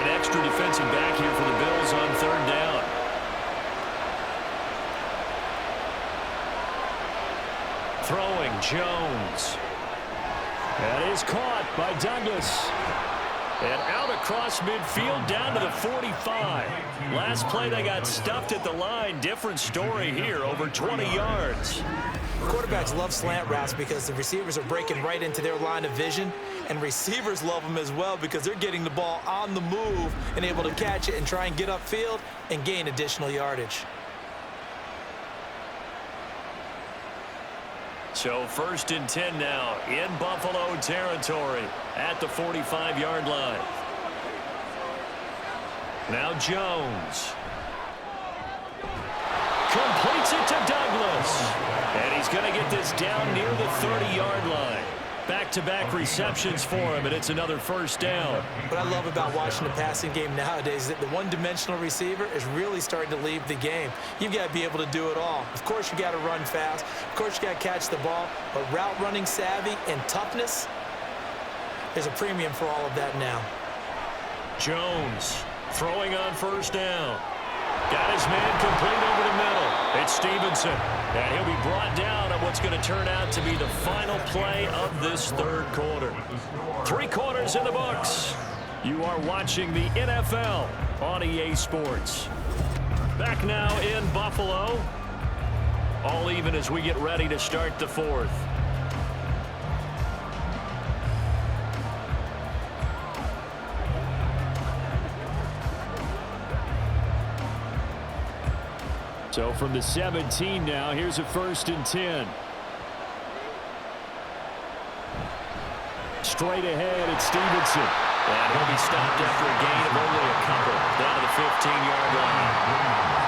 An extra defensive back here for the Bills on third down. Throwing, Jones.
That is caught by Douglas. And out across midfield down to the 45. Last play they got stuffed at the line. Different story here, over 20 yards.
Quarterbacks love slant routes because the receivers are breaking right into their line of vision, and receivers love them as well because they're getting the ball on the move and able to catch it and try and get upfield and gain additional yardage.
So first and 10 now in Buffalo territory at the 45-yard line. Now Jones. Completes it to Douglas. And he's going to get this down near the 30-yard line. Back-to-back receptions for him, and it's another first down.
What I love about watching the passing game nowadays is that the one-dimensional receiver is really starting to leave the game. You've got to be able to do it all. Of course, you got to run fast. Of course, you got to catch the ball. But route running savvy and toughness, there's a premium for all of that now.
Jones throwing on first down. Got his man complete over the middle. It's Stevenson. And he'll be brought down on what's going to turn out to be the final play of this third quarter. 3 quarters in the books. You are watching the NFL on EA Sports. Back now in Buffalo. All even as we get ready to start the fourth.
So from the 17 now, here's a first and 10. Straight ahead, it's Stevenson.
And he'll be stopped after a gain of only a couple down to the 15-yard line.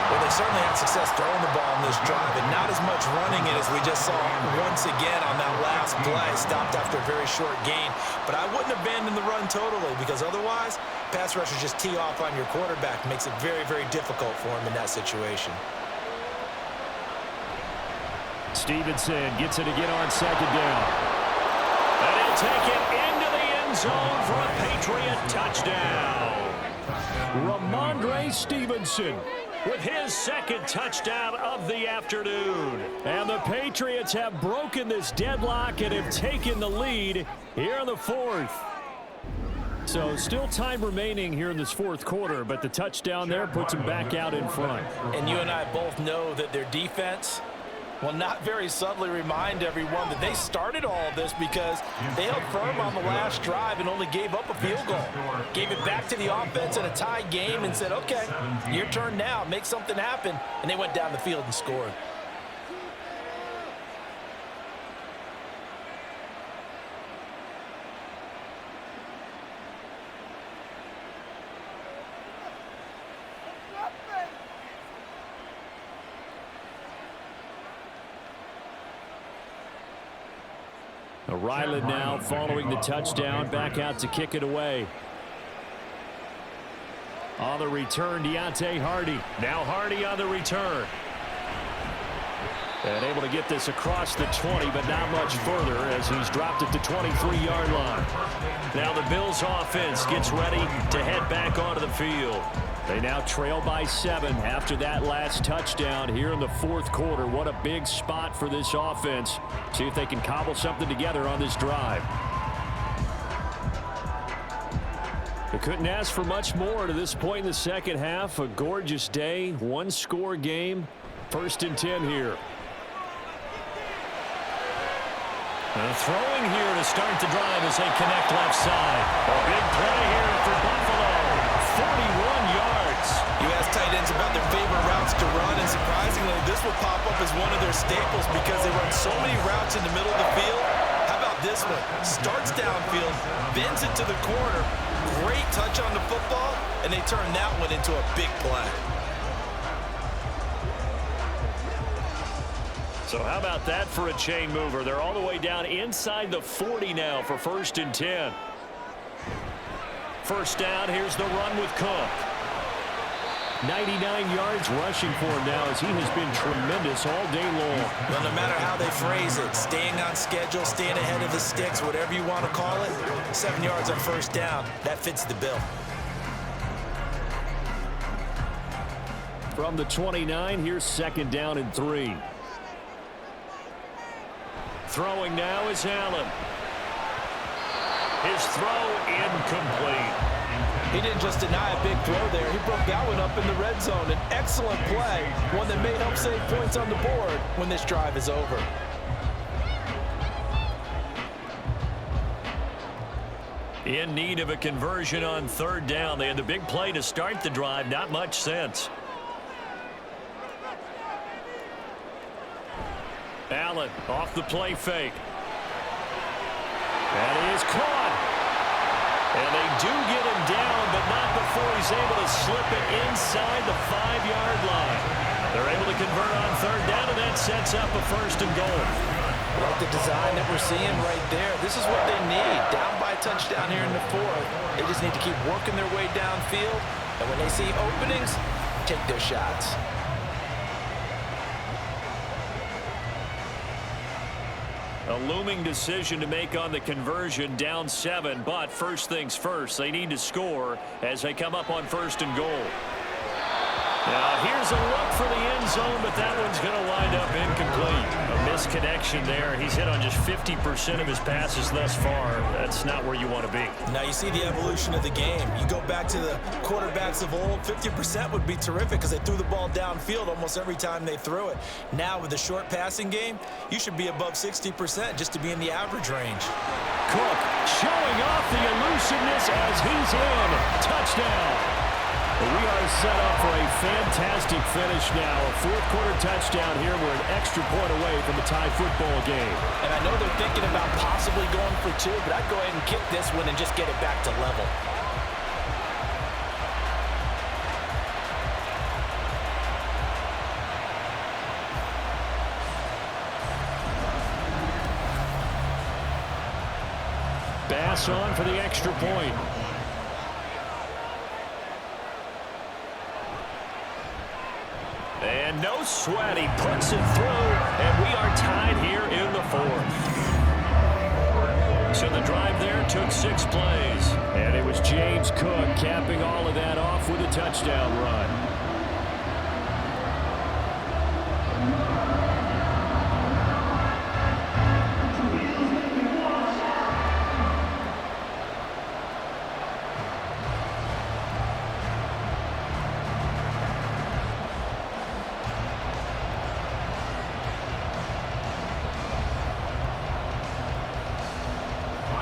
Well, they certainly had success throwing the ball in this drive, and not as much running it as we just saw once again on that last play. Stopped after a very short gain. But I wouldn't abandon the run totally, because otherwise, pass rushers just tee off on your quarterback. Makes it very, very difficult for him in that situation.
Stevenson gets it again on second down.
And he'll take it into the end zone for a Patriot touchdown.
Ramondre Stevenson
With his second touchdown of the afternoon.
And the Patriots have broken this deadlock and have taken the lead here in the fourth. So still time remaining here in this fourth quarter, but the touchdown there puts them back out in front.
And you and I both know that their defense will not very subtly remind everyone that they started all of this because they held firm on the last drive and only gave up a field goal. Gave it back to the offense in a tie game and said, okay, your turn now, make something happen. And they went down the field and scored.
Ryland now following the touchdown, back out to kick it away. On the return, Deontay Hardy.
Now Hardy on the return.
And able to get this across the 20, but not much further as he's dropped at the 23-yard line.
Now the Bills offense gets ready to head back onto the field.
They now trail by 7 after that last touchdown here in the fourth quarter. What a big spot for this offense. See if they can cobble something together on this drive. They couldn't ask for much more to this point in the second half. A gorgeous day, one-score game. First and 10 here.
Throwing here to start the drive as they connect left side. A big play here for Buffalo. 41 yards.
You ask tight ends about their favorite route this will pop up as one of their staples because they run so many routes in the middle of the field. How about this one? Starts downfield, bends it to the corner. Great touch on the football, and they turn that one into a big play.
So how about that for a chain mover? They're all the way down inside the 40 now for 1st and 10. First down, here's the run with Cook. 99 yards rushing for him now as he has been tremendous all day long.
Well, no matter how they phrase it, staying on schedule, staying ahead of the sticks, whatever you want to call it, 7 yards on first down, that fits the bill.
From the 29, here's 2nd down and 3. Throwing now is Allen. His throw incomplete.
He didn't just deny a big throw there. He broke that one up in the red zone. An excellent play, one that may help save points on the board when this drive is over.
In need of a conversion on 3rd down. They had the big play to start the drive. Not much sense. Allen off the play fake. That is caught. And they do get him down, but not before he's able to slip it inside the 5-yard line. They're able to convert on 3rd down, and that sets up a 1st and goal.
Like the design that we're seeing right there. This is what they need. Down by a touchdown here in the 4th. They just need to keep working their way downfield. And when they see openings, take their shots.
A looming decision to make on the conversion, down 7, but first things first, they need to score as they come up on 1st and goal. Now here's a look for the end zone, but that one's going to wind up incomplete. A misconnection there. He's hit on just 50% of his passes thus far. That's not where you want to be.
Now you see the evolution of the game. You go back to the quarterbacks of old, 50% would be terrific because they threw the ball downfield almost every time they threw it. Now with the short passing game, you should be above 60% just to be in the average range.
Cook showing off the elusiveness as he's in. Touchdown. We are set up for a fantastic finish now. A 4th-quarter touchdown here. We're an extra point away from a tie football game.
And I know they're thinking about possibly going for 2, but I'd go ahead and kick this one and just get it back to level.
Bass on for the extra point. And no sweat, he puts it through, and we are tied here in the 4th. So the drive there took 6 plays, and it was James Cook capping all of that off with a touchdown run.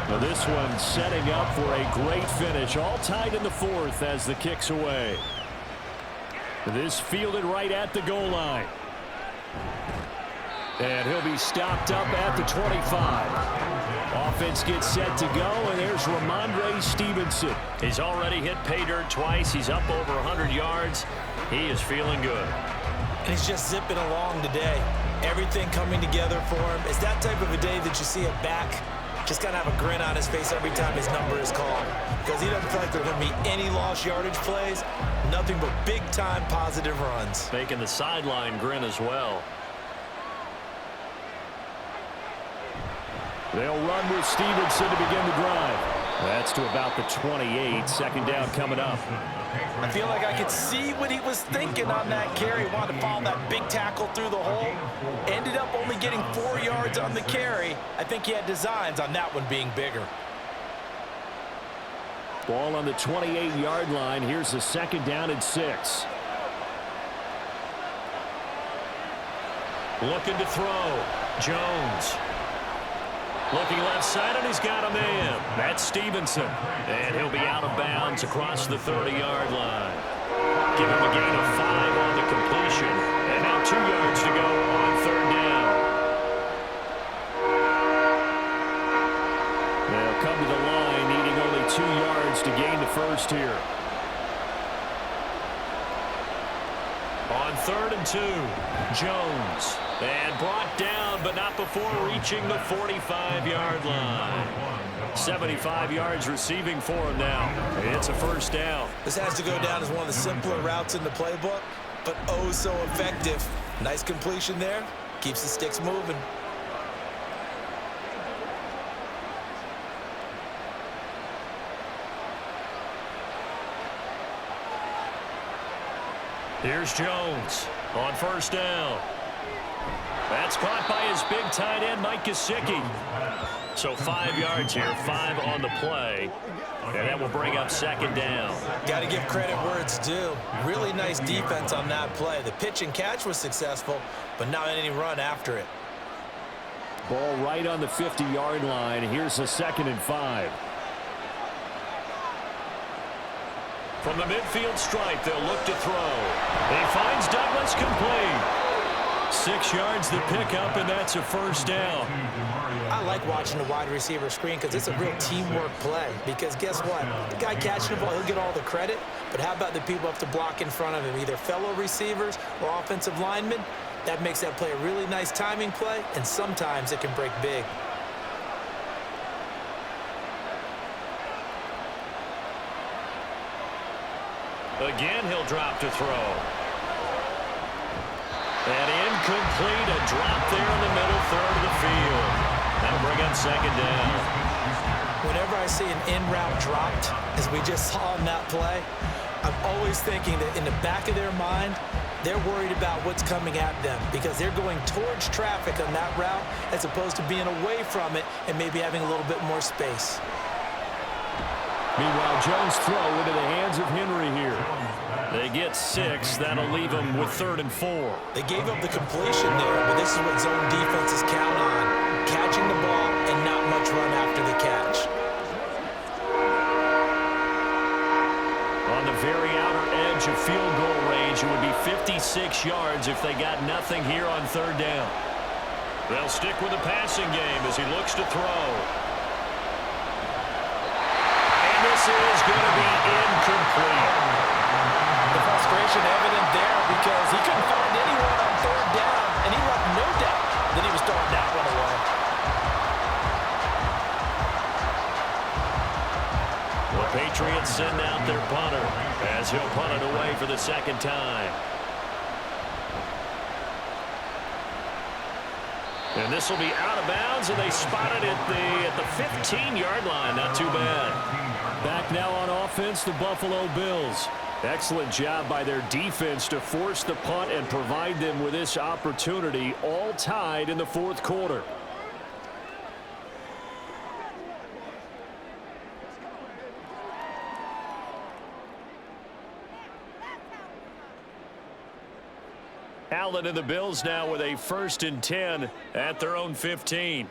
Now this one setting up for a great finish. All tied in the 4th as the kick's away. This fielded right at the goal line. And he'll be stopped up at the 25. Offense gets set to go, and there's Ramondre Stevenson. He's already hit pay dirt twice. He's up over 100 yards. He is feeling good.
And he's just zipping along today. Everything coming together for him. It's that type of a day that you see a back just kind of have a grin on his face every time his number is called. Because he doesn't feel like there are going to be any lost yardage plays. Nothing but big-time positive runs.
Making the sideline grin as well. They'll run with Stevenson to begin the drive. That's to about the 28. 2nd down coming up.
I feel like I could see what he was thinking on that carry. Wanted to follow that big tackle through the hole. Ended up only getting 4 yards on the carry. I think he had designs on that one being bigger.
Ball on the 28-yard line. Here's the 2nd down and 6. Looking to throw. Jones. Looking left side, and he's got a man. That's Stevenson. And he'll be out of bounds across the 30-yard line. Give him a gain of 5 on the completion. And now 2 yards to
On 3rd and 2, Jones. And brought down, but not before reaching the 45-yard line. 75 yards receiving for him now. It's a first down.
This has to go down as one of the simpler routes in the playbook, but oh so effective. Nice completion there. Keeps the sticks moving.
Here's Jones on first down. That's caught by his big tight end, Mike Gesicki. So 5 yards here, 5 on the play. And that will bring up second down.
Got to give credit where it's due. Really nice defense on that play. The pitch and catch was successful, but not any run after it.
Ball right on the 50-yard line. Here's a 2nd and 5.
From the midfield stripe, they'll look to throw. He finds Douglas complete. 6 yards to pick up, and that's a first down.
I like watching the wide receiver screen because it's a real teamwork play. Because guess what? The guy catching the ball, he'll get all the credit. But how about the people up to block in front of him, either fellow receivers or offensive linemen? That makes that play a really nice timing play, and sometimes it can break big.
Again, he'll drop to throw. And incomplete, a drop there in the middle third of the field. That'll bring up second down.
Whenever I see an in-route dropped, as we just saw in that play, I'm always thinking that in the back of their mind, they're worried about what's coming at them because they're going towards traffic on that route as opposed to being away from it and maybe having a little bit more space.
Meanwhile, Jones' throw into the hands of Henry here.
They get 6. That'll leave them with 3rd and 4.
They gave up the completion there, but this is what zone defenses count on. Catching the ball and not much run after the catch.
On the very outer edge of field goal range, it would be 56 yards if they got nothing here on 3rd down. They'll stick with the passing game as he looks to throw. And this is going to be incomplete.
The frustration evident there because he couldn't find anyone on 3rd down, and he left no doubt that he was throwing that one away.
The Patriots send out their punter as he'll punt it away for the second time. And this will be out of bounds, and they spotted it at the 15-yard line. Not too bad.
Back now on offense, the Buffalo Bills. Excellent job by their defense to force the punt and provide them with this opportunity, all tied in the 4th quarter. Allen and the Bills now with a 1st and 10 at their own 15.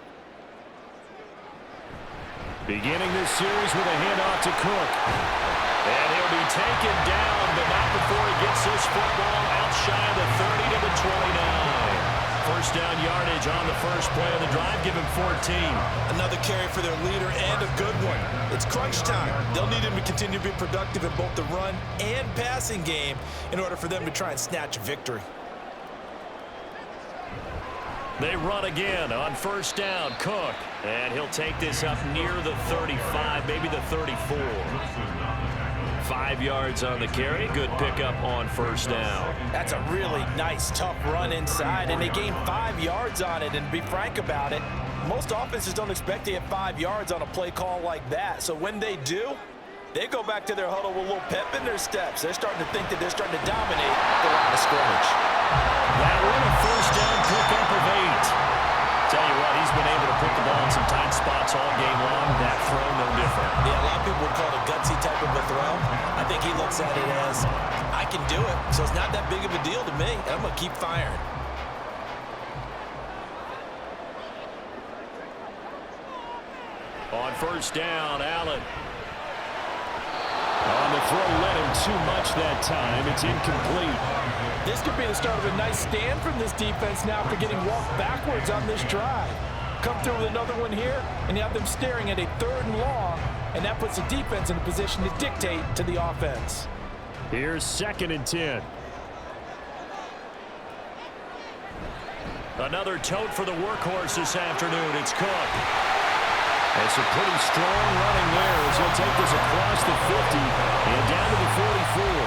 Beginning this series with a handoff to Cook. And he'll be taken down, but not before he gets this football out shy of the 30 to the 29. First down yardage on the first play of the drive, give him 14.
Another carry for their leader and a good one. It's crunch time. They'll need him to continue to be productive in both the run and passing game in order for them to try and snatch a victory.
They run again on first down. Cook. And he'll take this up near the 35, maybe the 34. 5 yards on the carry. Good pickup on first down.
That's a really nice, tough run inside, and they gained 5 yards on it. And to be frank about it, most offenses don't expect to get 5 yards on a play call like that. So when they do, they go back to their huddle with a little pep in their steps. They're starting to think that they're starting to dominate the line of scrimmage.
That one, a first down pickup of 8. Tell you what, he's been able to put the ball in some tight spots all game long. That throw, no different.
Yeah, a lot of people would call it a gutsy type of a throw. I think he looks at it as, I can do it, so it's not that big of a deal to me, and I'm going to keep firing.
On first down, Allen. On the throw, led him too much that time. It's incomplete.
This could be the start of a nice stand from this defense now after getting walked backwards on this drive. Come through with another one here, and you have them staring at a 3rd and long, and that puts the defense in a position to dictate to the offense.
Here's 2nd and 10.
Another tote for the workhorse this afternoon. It's Cook. It's a pretty strong running there as he'll take this across the 50 and down to the 44.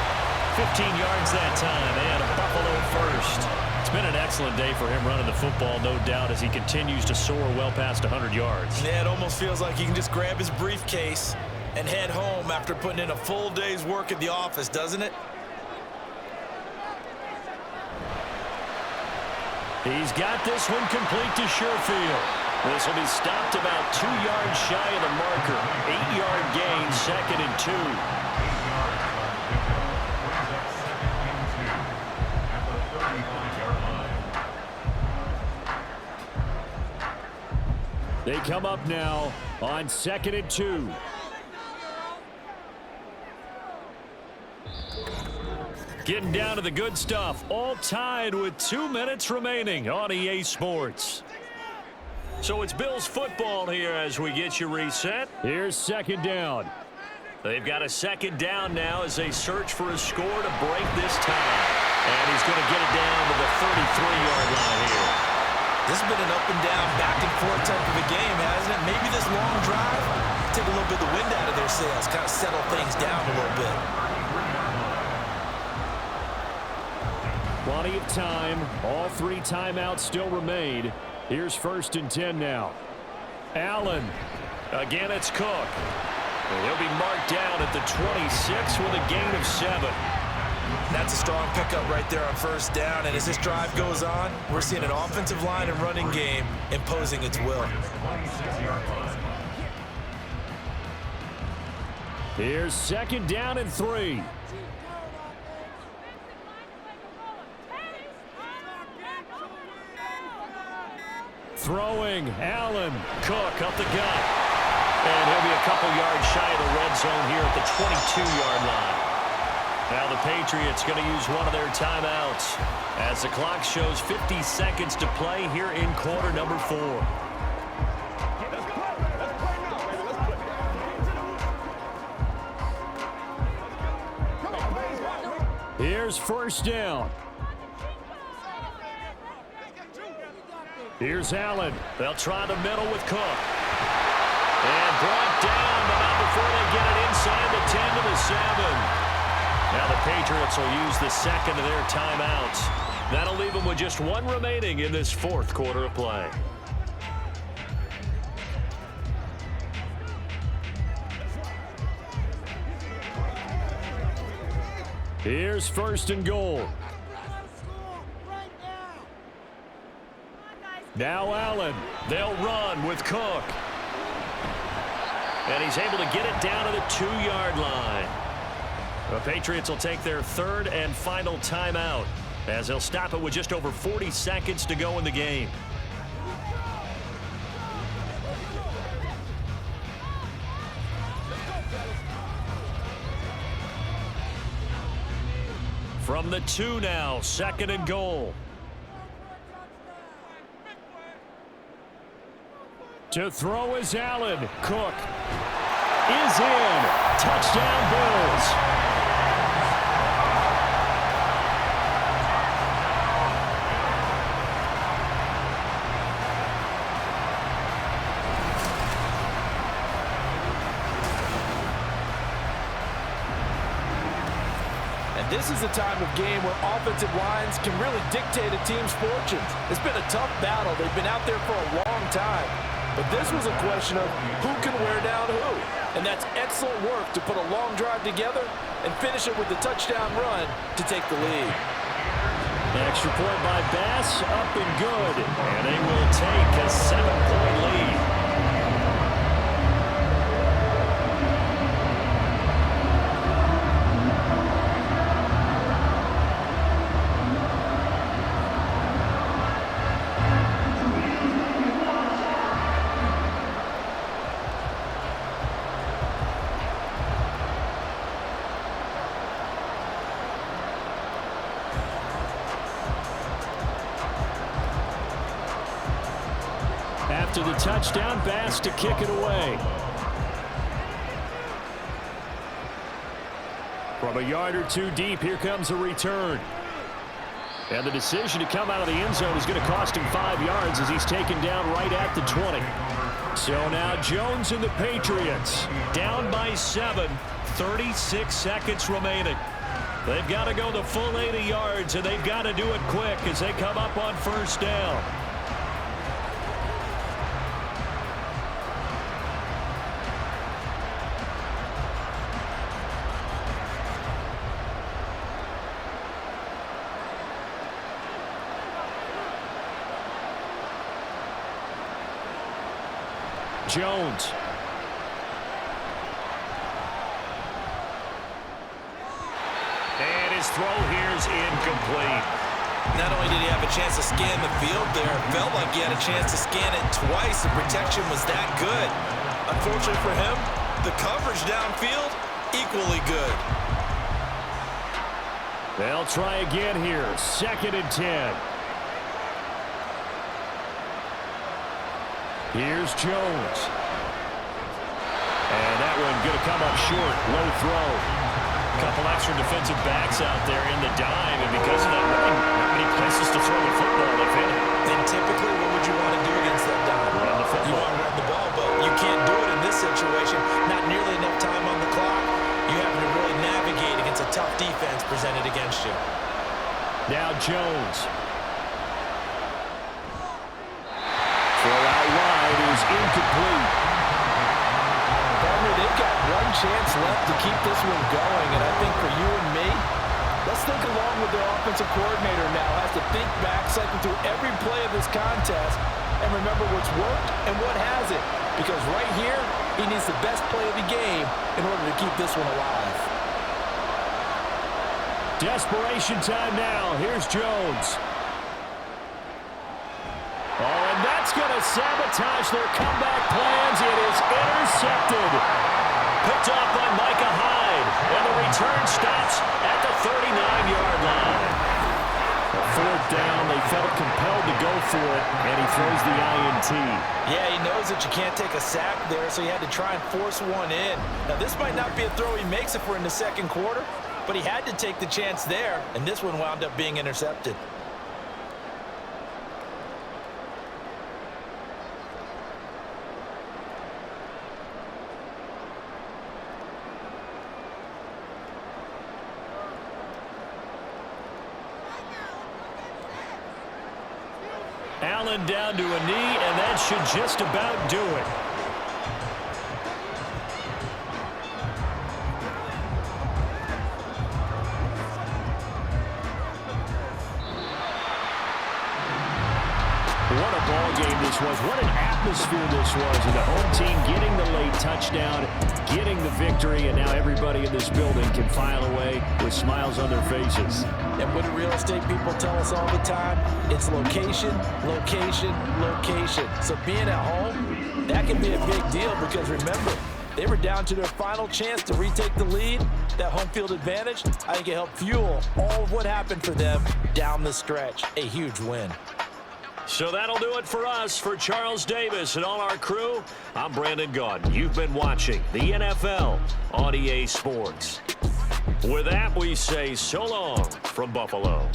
15 yards that time and a Buffalo first. It's been an excellent day for him running the football, no doubt, as he continues to soar well past 100 yards.
Yeah, it almost feels like he can just grab his briefcase and head home after putting in a full day's work at the office, doesn't it?
He's got this one complete to Sherfield. This will be stopped about 2 yards shy of the marker. 8-yard gain, 2nd and 2.
They come up now on 2nd and 2. Getting down to the good stuff. All tied with 2 minutes remaining on EA Sports.
So it's Bills football here as we get you reset.
Here's 2nd down.
They've got a 2nd down now as they search for a score to break this tie. And he's going to get it down to the 33-yard line here.
This has been an up and down, back and forth type of a game, hasn't it? Maybe this long drive take a little bit of the wind out of their sails, kind of settle things down a little bit.
Plenty of time. All 3 timeouts still remain. Here's 1st and 10 now. Allen.
Again, it's Cook. And he'll be marked down at the 26 with a gain of 7.
That's a strong pickup right there on 1st down. And as this drive goes on, we're seeing an offensive line and running game imposing its will.
Here's 2nd down and 3. Throwing, Allen.
Cook up the gut. And he'll be a couple yards shy of the red zone here at the 22-yard line. Now the Patriots going to use one of their timeouts as the clock shows 50 seconds to play here in quarter number 4.
Here's 1st down. Here's Allen.
They'll try the middle with Cook. And brought down, but not before they get it inside the 10 to the 7. Now the Patriots will use the 2nd of their timeouts. That'll leave them with just 1 remaining in this 4th quarter of play.
Here's 1st and goal. Now Allen.
They'll run with Cook. And he's able to get it down to the 2-yard line. The Patriots will take their 3rd and final timeout as they'll stop it with just over 40 seconds to go in the game. From the 2 now, 2nd and goal.
To throw is Allen. Cook is in. Touchdown Bills.
This is a time of game where offensive lines can really dictate a team's fortunes. It's been a tough battle. They've been out there for a long time. But this was a question of who can wear down who. And that's excellent work to put a long drive together and finish it with the touchdown run to take the lead.
Extra point by Bass, up and good.
And they will take a 7-point lead.
After the touchdown, Bass to kick it away. From a yard or 2 deep, here comes a return. And the decision to come out of the end zone is going to cost him 5 yards as he's taken down right at the 20. So now Jones and the Patriots
Down by 7, 36 seconds remaining. They've got to go the full 80 yards, and they've got to do it quick as they come up on first down.
Jones.
And his throw here is incomplete.
Not only did he have a chance to scan the field there, it felt like he had a chance to scan it twice. The protection was that good. Unfortunately for him, the coverage downfield, equally good.
They'll try again here. 2nd and 10. Here's Jones. And that one going to come up short. Low throw.
Couple extra defensive backs out there in the dime, and because of that, really not many places to throw the football if any.
And typically, what would you want to do against that dime?
Run the football.
You want to run the ball, but you can't do it in this situation. Not nearly enough time on the clock. You having to really navigate against a tough defense presented against you.
Now Jones. Throw out wide is incomplete.
Partner, they've got one chance left to keep this one going, and I think for you and me, let's think along with the offensive coordinator now. Has to think back, cycle through every play of this contest, and remember what's worked and what hasn't. Because right here, he needs the best play of the game in order to keep this one alive.
Desperation time now. Here's Jones. Oh, and that's going to sabotage their comeback plans. It is intercepted.
Picked off by Micah Hyde, and the return stops at the 39-yard line.
4th down, they felt compelled to go for it, and he throws the INT.
Yeah, he knows that you can't take a sack there, so he had to try and force one in. Now, this might not be a throw he makes if we're in the second quarter, but he had to take the chance there, and this one wound up being intercepted.
Allen down to a knee, and that should just about do it.
What a ball game this was. What an atmosphere this was. And the home team getting the late touchdown, getting the victory, and now everybody in this building can file away with smiles on their faces.
And what do real estate people tell us all the time? It's location, location, location. So being at home, that can be a big deal because remember, they were down to their final chance to retake the lead. That home field advantage, I think it helped fuel all of what happened for them down the stretch. A huge win.
So that'll do it for us. For Charles Davis and all our crew, I'm Brandon Gaudin. You've been watching the NFL on EA Sports. With that, we say so long from Buffalo.